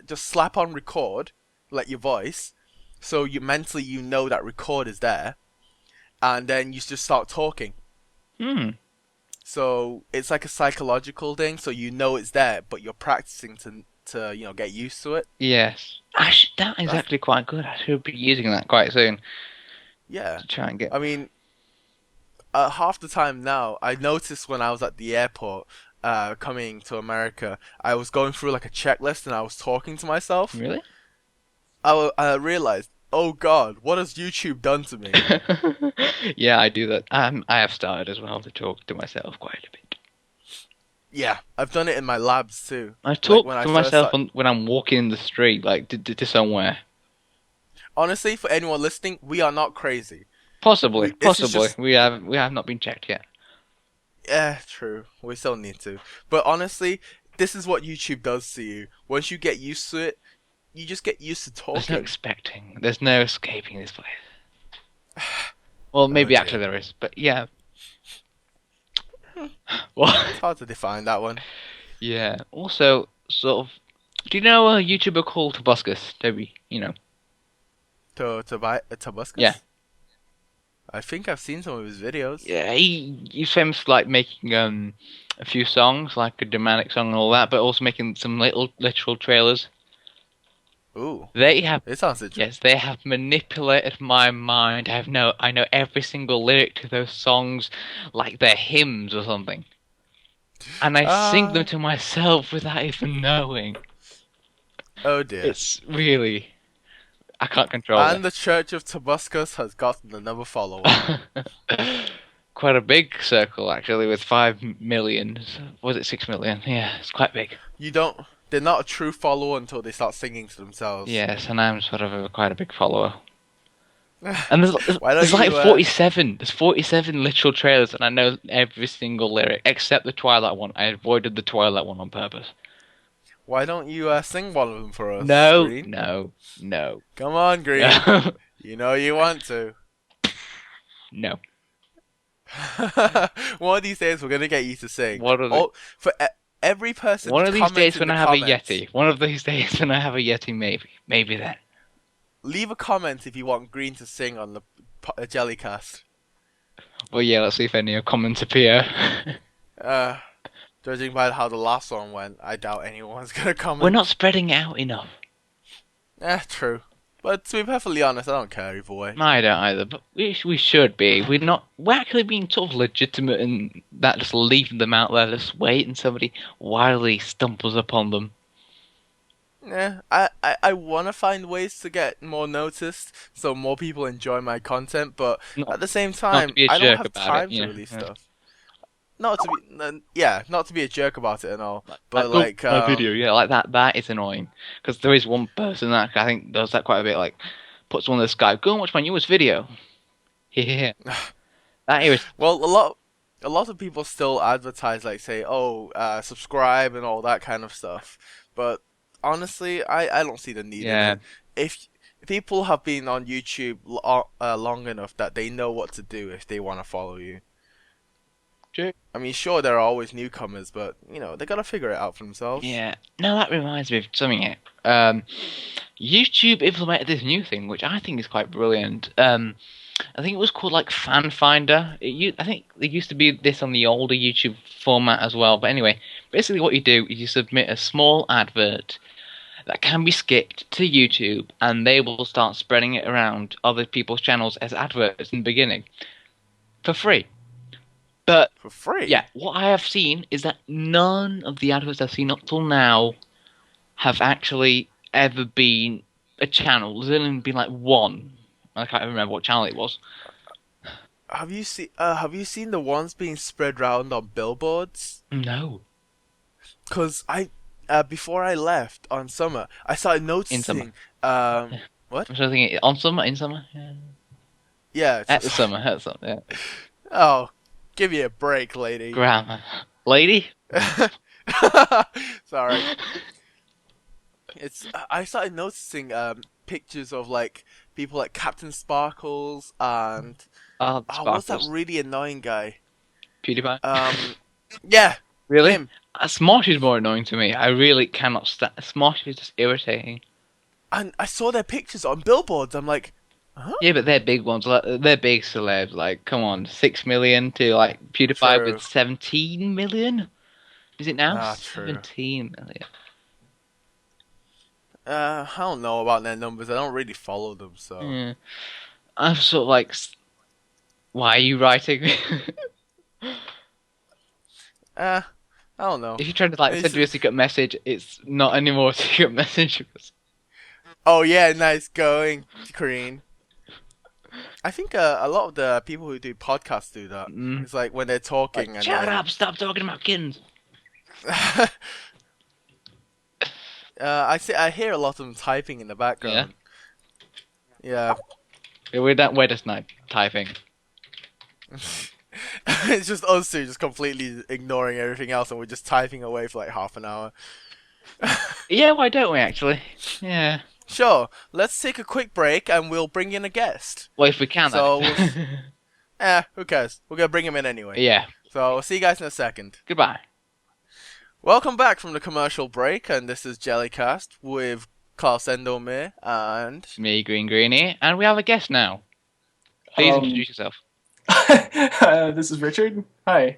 just slap on record, like your voice, so you mentally you know that record is there, and then you just start talking. Hmm. So it's like a psychological thing, so you know it's there, but you're practicing to get used to it. Yes. That is That's actually quite good. I should be using that quite soon yeah. to try and get. I mean, half the time now, I noticed when I was at the airport coming to America, I was going through like a checklist and I was talking to myself. Really? I realized, oh God, what has YouTube done to me? Yeah, I do that. I have started as well to talk to myself quite a bit. Yeah, I've done it in my labs too. I Like talk when I to first myself started. when I'm walking in the street, like to somewhere. Honestly, for anyone listening, we are not crazy. Possibly, This is possibly. just We have not been checked yet. yeah, true. We still need to. But honestly, this is what YouTube does to you. Once you get used to it, you just get used to There's no talking. expecting. There's no escaping this place. Well, Oh maybe actually dear. there is, but yeah. Well, It's hard to define that one. yeah. Also, sort of. Do you know a YouTuber called Tobuscus? Toby, you know. To buy a Yeah. Tobuscus? I think I've seen some of his videos. Yeah, he's famous for like making a few songs, like a dramatic song and all that, but also making some little literal trailers. Ooh, They have it sounds interesting. Yes, they have manipulated my mind. I know every single lyric to those songs like they're hymns or something. and I sing them Ah, to myself without even knowing. oh dear. It's really I can't control And the Church of Tobuscus has gotten another follower. it. Quite a big circle actually, with 5 million. Was it 6 million? Yeah, it's quite big. You don't. They're not a true follower until they start singing to themselves. Yes, and I'm sort of quite a big follower. And there's, Why don't there's like you 47. There's 47 literal trailers, and I know every single lyric except the Twilight one. I avoided the Twilight one on purpose. Why don't you sing one of them for us, No, Green? no, no, Come on, Green. no, You know you want to. no. One of these days we're gonna get you to sing. One of the Oh, for every person one to of these comment days in when the I have a comments, Yeti. One of these days when I have a Yeti, maybe then. leave a comment if you want Green to sing on the Jellycast. Well, yeah. Let's see if any comments appear. Uh, Judging by how the last one went, I doubt anyone's gonna We're not comment. spreading it out enough. True. But to be perfectly honest, I don't care either way. I don't either, but we should be. We're not. We're actually being sort of legitimate and that just leaving them out there, just waiting somebody wildly stumbles upon them. I want to find ways to get more noticed so more people enjoy my content, but Not at the same not to time, be a I don't jerk have about it, time you to know. release Yeah. stuff. Not to be, yeah, not to be a jerk about it and all, but Oh, like, my video, yeah, like that. That is annoying because there is one person that I think does that quite a bit. Like, puts one on the Skype. Go and watch my newest video. Yeah, that is. well, a lot of people still advertise, like, say, oh, subscribe and all that kind of stuff. But honestly, I don't see the need in Yeah, it. If people have been on YouTube long enough that they know what to do if they want to follow you. true. I mean, sure, there are always newcomers, but you know they gotta figure it out for themselves. Yeah. No, that reminds me of something here. YouTube implemented this new thing, which I think is quite brilliant. I think it was called like Fan Finder. I think there used to be this on the older YouTube format as well. But anyway, basically what you do is you submit a small advert that can be skipped to YouTube, and they will start spreading it around other people's channels as adverts in the beginning for free. But For free. yeah, what I have seen is that none of the adverts I've seen up till now have actually ever been a channel. There's only been like one. I can't even remember what channel it was. Have you seen the ones being spread around on billboards? No, Cause before I left on summer, I started in summer. noticing what? I'm trying to think. On summer, in summer, yeah. Yeah. At the summer, at the summer. Yeah. Oh, give me a break, lady. Grammar, lady. Sorry. It's I started noticing pictures of like people like Captain Sparkles and Oh, what's that sparkles. really annoying guy? PewDiePie. Yeah, Really? him. Smosh is more annoying to me. I really cannot stand. Smosh is just irritating. And I saw their pictures on billboards. I'm like, huh? Yeah, but they're big ones. Like, they're big celebs. Like, come on, 6 million to like PewDiePie True. with 17 million. Is it now? True. 17 million. I don't know about their numbers. I don't really follow them, so. Yeah. I'm sort of like, why are you writing? I don't know. If you're trying to like It's, send you a secret message, it's not anymore a secret message. oh yeah, nice going, Green. I think a lot of the people who do podcasts do that. Mm. It's like when they're talking Like, and shut then. up! Stop talking about kittens. I hear a lot of them typing in the background. Yeah. We're just not typing. It's just us two just completely ignoring everything else and we're just typing away for like half an hour. Yeah, why don't we actually? Yeah. Sure, let's take a quick break and we'll bring in a guest. Well, if we can. So, Then. who cares? We're gonna bring him in anyway. Yeah. So, we'll see you guys in a second. Goodbye. Welcome back from the commercial break, and this is Jellycast with Klaus Endomere and... Me, Green Greenie, and we have a guest now. Please Um, introduce yourself. This is Richard. Hi.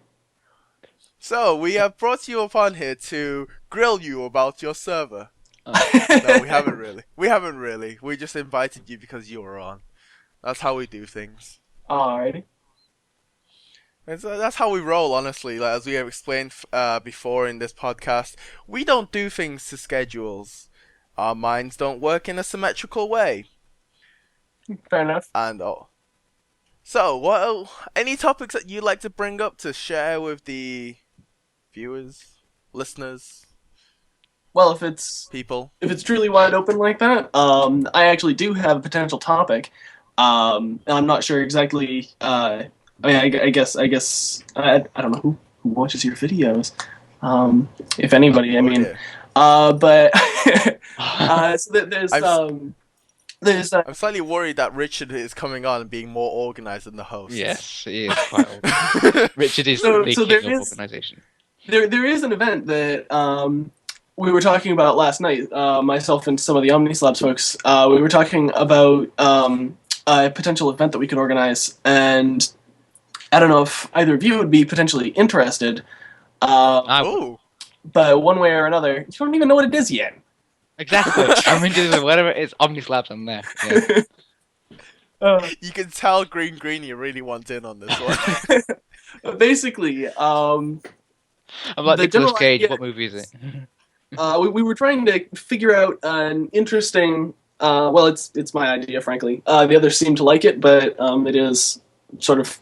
So, we have brought you upon here to grill you about your server. Oh. No, we haven't really. We haven't really. We just invited you because you were on. That's how we do things. Alrighty. That's how we roll, honestly. Like, as we have explained before in this podcast, we don't do things to schedules. Our minds don't work in a symmetrical way. Fair enough. And oh, so any topics that you'd like to bring up to share with the viewers, listeners, Well, if it's people? truly wide open like that, I actually do have a potential topic. And I'm not sure exactly. I mean, I guess I don't know who watches your videos. If anybody, I mean, Dear. but so there's I'm slightly worried that Richard is coming on and being more organized than the host. Yes, he is quite old. Richard is the so king of organisation. there is an event that we were talking about last night. Myself and some of the OmniSlabs folks, we were talking about a potential event that we could organize, and I don't know if either of you would be potentially interested. Oh, But one way or another, you don't even know what it is yet. Exactly. I'm into whatever it is. OmniSlabs, I'm there. Yeah. you can tell Green you really wants in on this one. Basically, I'm like the Nicolas general Cage. idea What movie is it? we were trying to figure out an interesting. Well, it's my idea, frankly. The others seem to like it, but it is sort of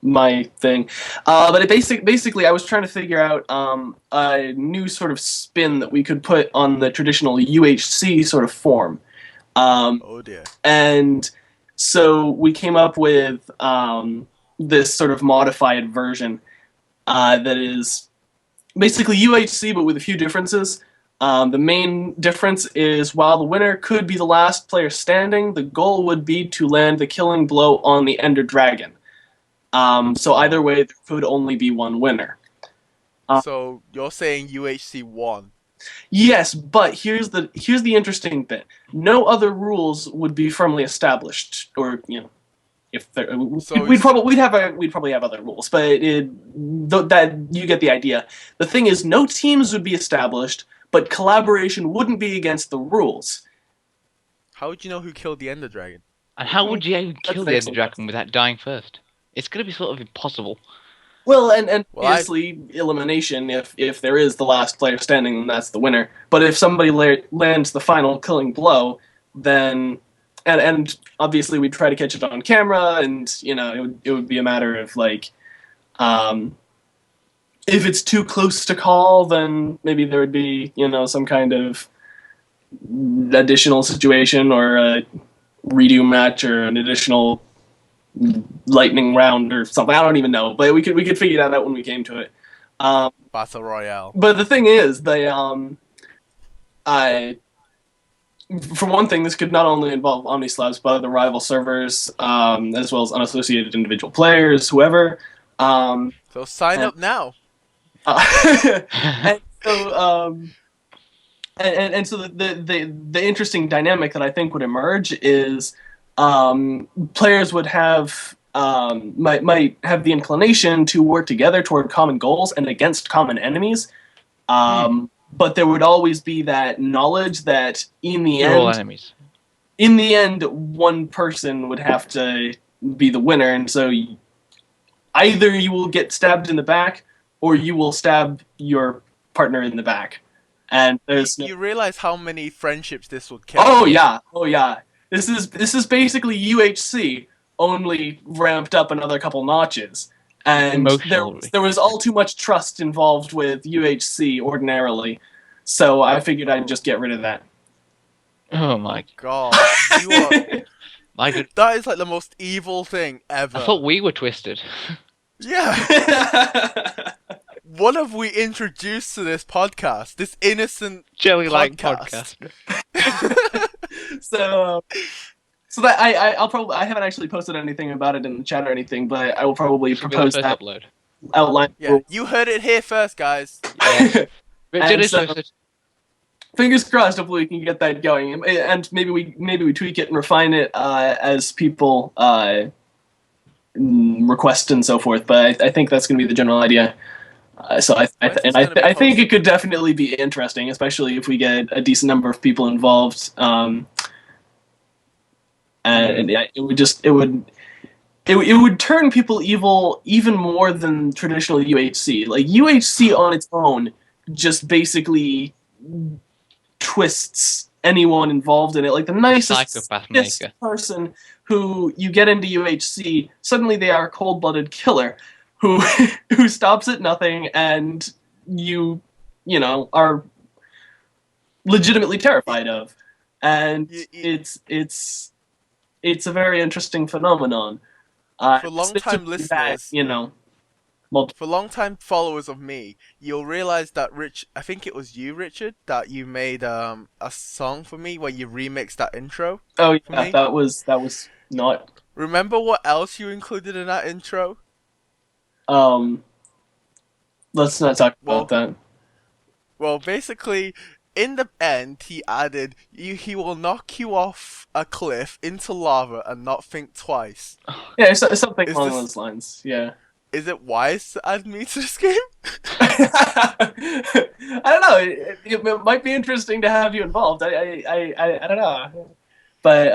my thing. But basically, I was trying to figure out a new sort of spin that we could put on the traditional UHC sort of form. Oh dear. And so we came up with this sort of modified version that is basically UHC, but with a few differences. The main difference is while the winner could be the last player standing, the goal would be to land the killing blow on the Ender Dragon. So either way, there could only be one winner. So you're saying UHC won? Yes, but here's the interesting bit. No other rules would be firmly established, or if there, So we'd probably have other rules, but that you get the idea. The thing is, no teams would be established, but collaboration wouldn't be against the rules. How would you know who killed the Ender Dragon? And how would you even kill the Ender excellent. Dragon without dying first? It's going to be sort of impossible. Well, and Well, obviously elimination. If there is the last player standing, then that's the winner. But if somebody lands the final killing blow, then and obviously we'd try to catch it on camera, and it would be a matter of like, if it's too close to call, then maybe there would be some kind of additional situation or a redo match or an additional lightning round or something. I don't even know, but we could figure that out when we came to it. Battle Royale. But the thing is, for one thing, this could not only involve OmniSlabs, but other rival servers, as well as unassociated individual players, whoever. So sign up now. And so, and so the interesting dynamic that I think would emerge is players would have might have the inclination to work together toward common goals and against common enemies. But there would always be that knowledge that in the They're all enemies. in the end, one person would have to be the winner, and so either you will get stabbed in the back, or you will stab your partner in the back. And there's You realize how many friendships this would kill? oh yeah. This is basically UHC only ramped up another couple notches. And there was all too much trust involved with UHC ordinarily, so I figured I'd just get rid of that. Oh my God, you are... my good. that is like the most evil thing ever. I thought we were twisted. Yeah. What have we introduced to this podcast? This innocent Jelly-like podcast. So that I haven't actually posted anything about it in the chat or anything, but I will probably propose that upload. outline. Yeah, you heard it here first, guys. Yes. Richard And is so- twisted. Fingers crossed. Hopefully, we can get that going, and maybe we tweak it and refine it as people request and so forth. But I think that's going to be the general idea. So I think it could definitely be interesting, especially if we get a decent number of people involved. And yeah, it would it would turn people evil even more than traditional UHC. Like UHC on its own just basically twists anyone involved in it. Like the nicest Psychopath maker. person who you get into UHC, suddenly they are a cold-blooded killer who who stops at nothing, and you are legitimately terrified of. And it's a very interesting phenomenon. For long-time listeners, multiple. for long-time followers of me, you'll realize that I think it was you, Richard, that you made a song for me where you remixed that intro. Oh for yeah, me. that was not. Remember what else you included in that intro? Let's not talk about that. Well, basically, in the end, he added, he will knock you off a cliff into lava and not think twice. Yeah, something along those lines. Yeah. Is it wise to add me to this game? I don't know. It might be interesting to have you involved. I don't know. But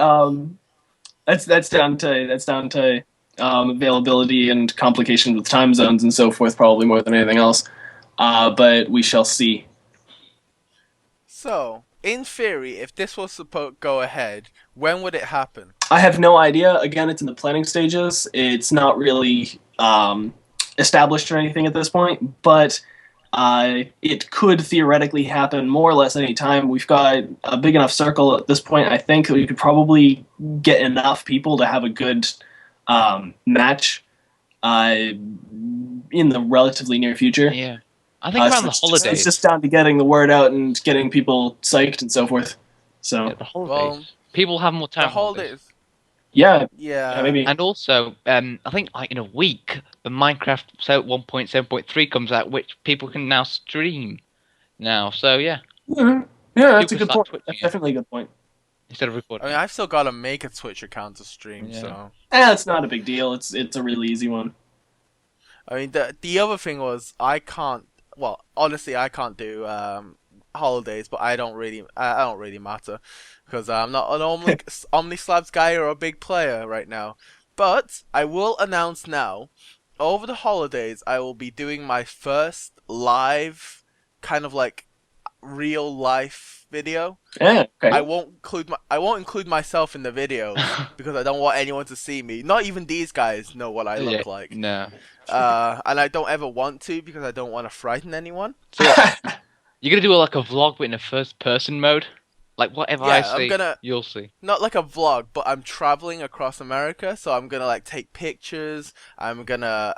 that's down to availability and complications with time zones and so forth, probably more than anything else. But we shall see. So, in theory, if this was to go ahead, when would it happen? I have no idea. Again, it's in the planning stages. It's not really established or anything at this point, but it could theoretically happen more or less any time. We've got a big enough circle at this point, I think, that we could probably get enough people to have a good match in the relatively near future. Yeah. I think around the holidays. It's just down to getting the word out and getting people psyched and so forth. So yeah, the holidays. People have more time. The holidays. Yeah, maybe. And also, I think like in a week, the Minecraft 1.7.3 comes out, which people can now stream now. So yeah. Yeah, that's a good point. That's definitely a good point. Instead of recording. I mean, I've still got to make a Twitch account to stream, so. It's not a big deal. It's a really easy one. I mean, the other thing was I can't. Well, honestly, I can't do holidays, but I don't really matter because I'm not an Omnislabs guy or a big player right now. But I will announce now, over the holidays, I will be doing my first live, kind of like real life video. Yeah, okay. I won't include myself in the video because I don't want anyone to see me. Not even these guys know what I look like. No. And I don't ever want to because I don't want to frighten anyone. So you're gonna do like a vlog, but in a first-person mode, like whatever I see, you'll see. Not like a vlog, but I'm traveling across America, so I'm gonna like take pictures. I'm gonna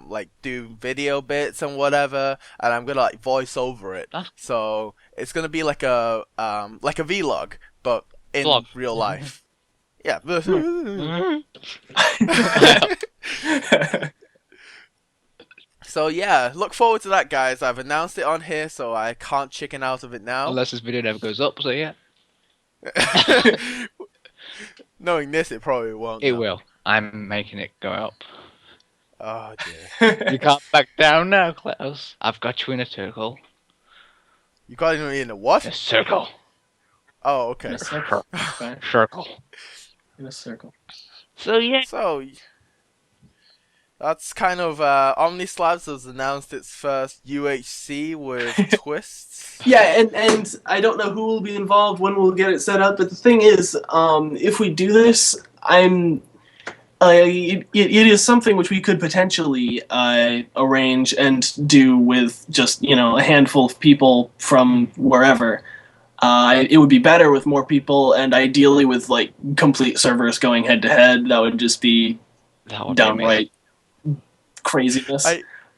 like do video bits and whatever, and I'm gonna like voice over it. So it's gonna be like a vlog, but in real life. Yeah. So yeah, look forward to that, guys. I've announced it on here, so I can't chicken out of it now. Unless this video never goes up, so yeah. Knowing this, it probably won't. It will. I'm making it go up. Oh dear. You can't back down now, Klaus. I've got you in a circle. You got me in a what? A circle. Oh, okay. In a circle. Circle. In a circle. So yeah. So that's kind of Omnislabs has announced its first UHC with twists. Yeah, and I don't know who will be involved, when we'll get it set up, but the thing is, if we do this, it is something which we could potentially arrange and do with just, a handful of people from wherever. It would be better with more people, and ideally with, like, complete servers going head-to-head. That would just be downright craziness.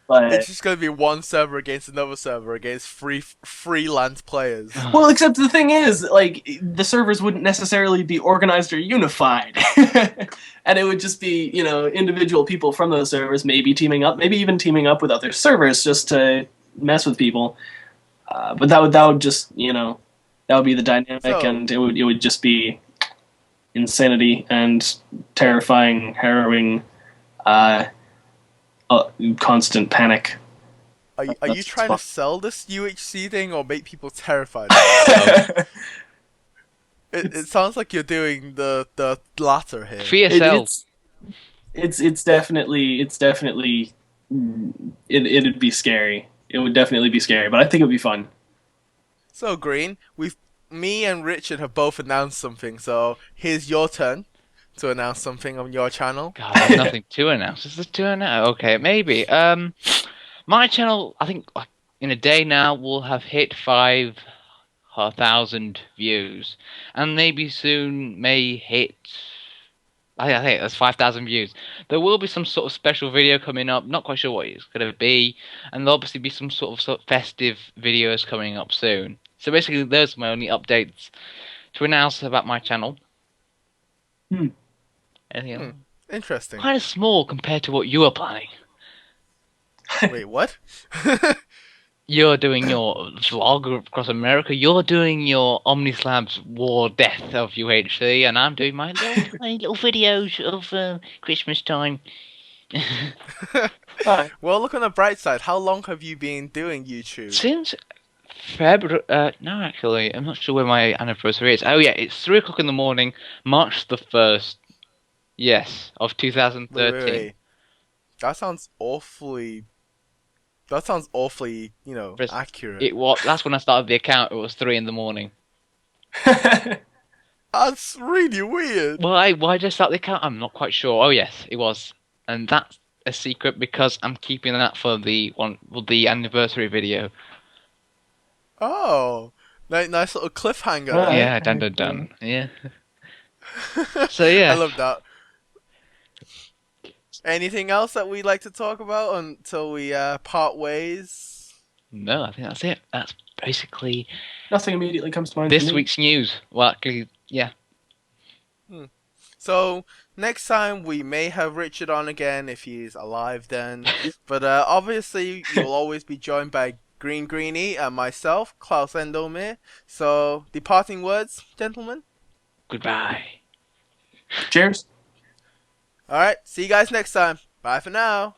But it's just going to be one server against another server against freelance players. Well, except the thing is, like, the servers wouldn't necessarily be organized or unified. And it would just be, individual people from those servers maybe teaming up, maybe even teaming up with other servers just to mess with people. But that would just, that would be the dynamic, and it would just be insanity and terrifying, harrowing, constant panic. Are you trying to sell this UHC thing or make people terrified? It sounds like you're doing the latter here. For yourself. it's definitely it'd be scary. It would definitely be scary, but I think it'd be fun. So Green, me and Richard have both announced something. So here's your turn to announce something on your channel. God, there's nothing to announce. Is there to announce? Okay, maybe. My channel, I think, like in a day now, will have hit 5,000 views, and maybe soon may hit. I think that's 5,000 views. There will be some sort of special video coming up. Not quite sure what it's going to be, and there'll obviously be some sort of festive videos coming up soon. So basically, those are my only updates to announce about my channel. Hmm. Anything else? Interesting. Kind of small compared to what you are planning. Wait, what? You're doing your vlog across America. You're doing your Omnislabs War Death of UHC, and I'm doing my little tiny little videos of Christmas time. Hi. Well, look on the bright side. How long have you been doing YouTube? Since February, no, actually, I'm not sure when my anniversary is. Oh yeah, it's 3 o'clock in the morning, March the 1st. Yes, of Wait, 2013. wait. That sounds awfully. That sounds awfully, Chris, accurate. It was. That's when I started the account. It was 3 in the morning. That's really weird. Why did I start the account? I'm not quite sure. Oh yes, it was, and that's a secret because I'm keeping that for the anniversary video. Oh, nice little cliffhanger Alright. there. Yeah, dun dun dun. Yeah. So yeah, I love that. Anything else that we'd like to talk about until we part ways? no, I think that's it. That's basically Nothing immediately comes to mind. this for me. week's news. Well, actually, yeah. So next time we may have Richard on again if he's alive then. But obviously you'll always be joined by Green Greenie and myself, Klaus Endomere. So departing words, gentlemen. Goodbye. Cheers. All right, see you guys next time. Bye for now.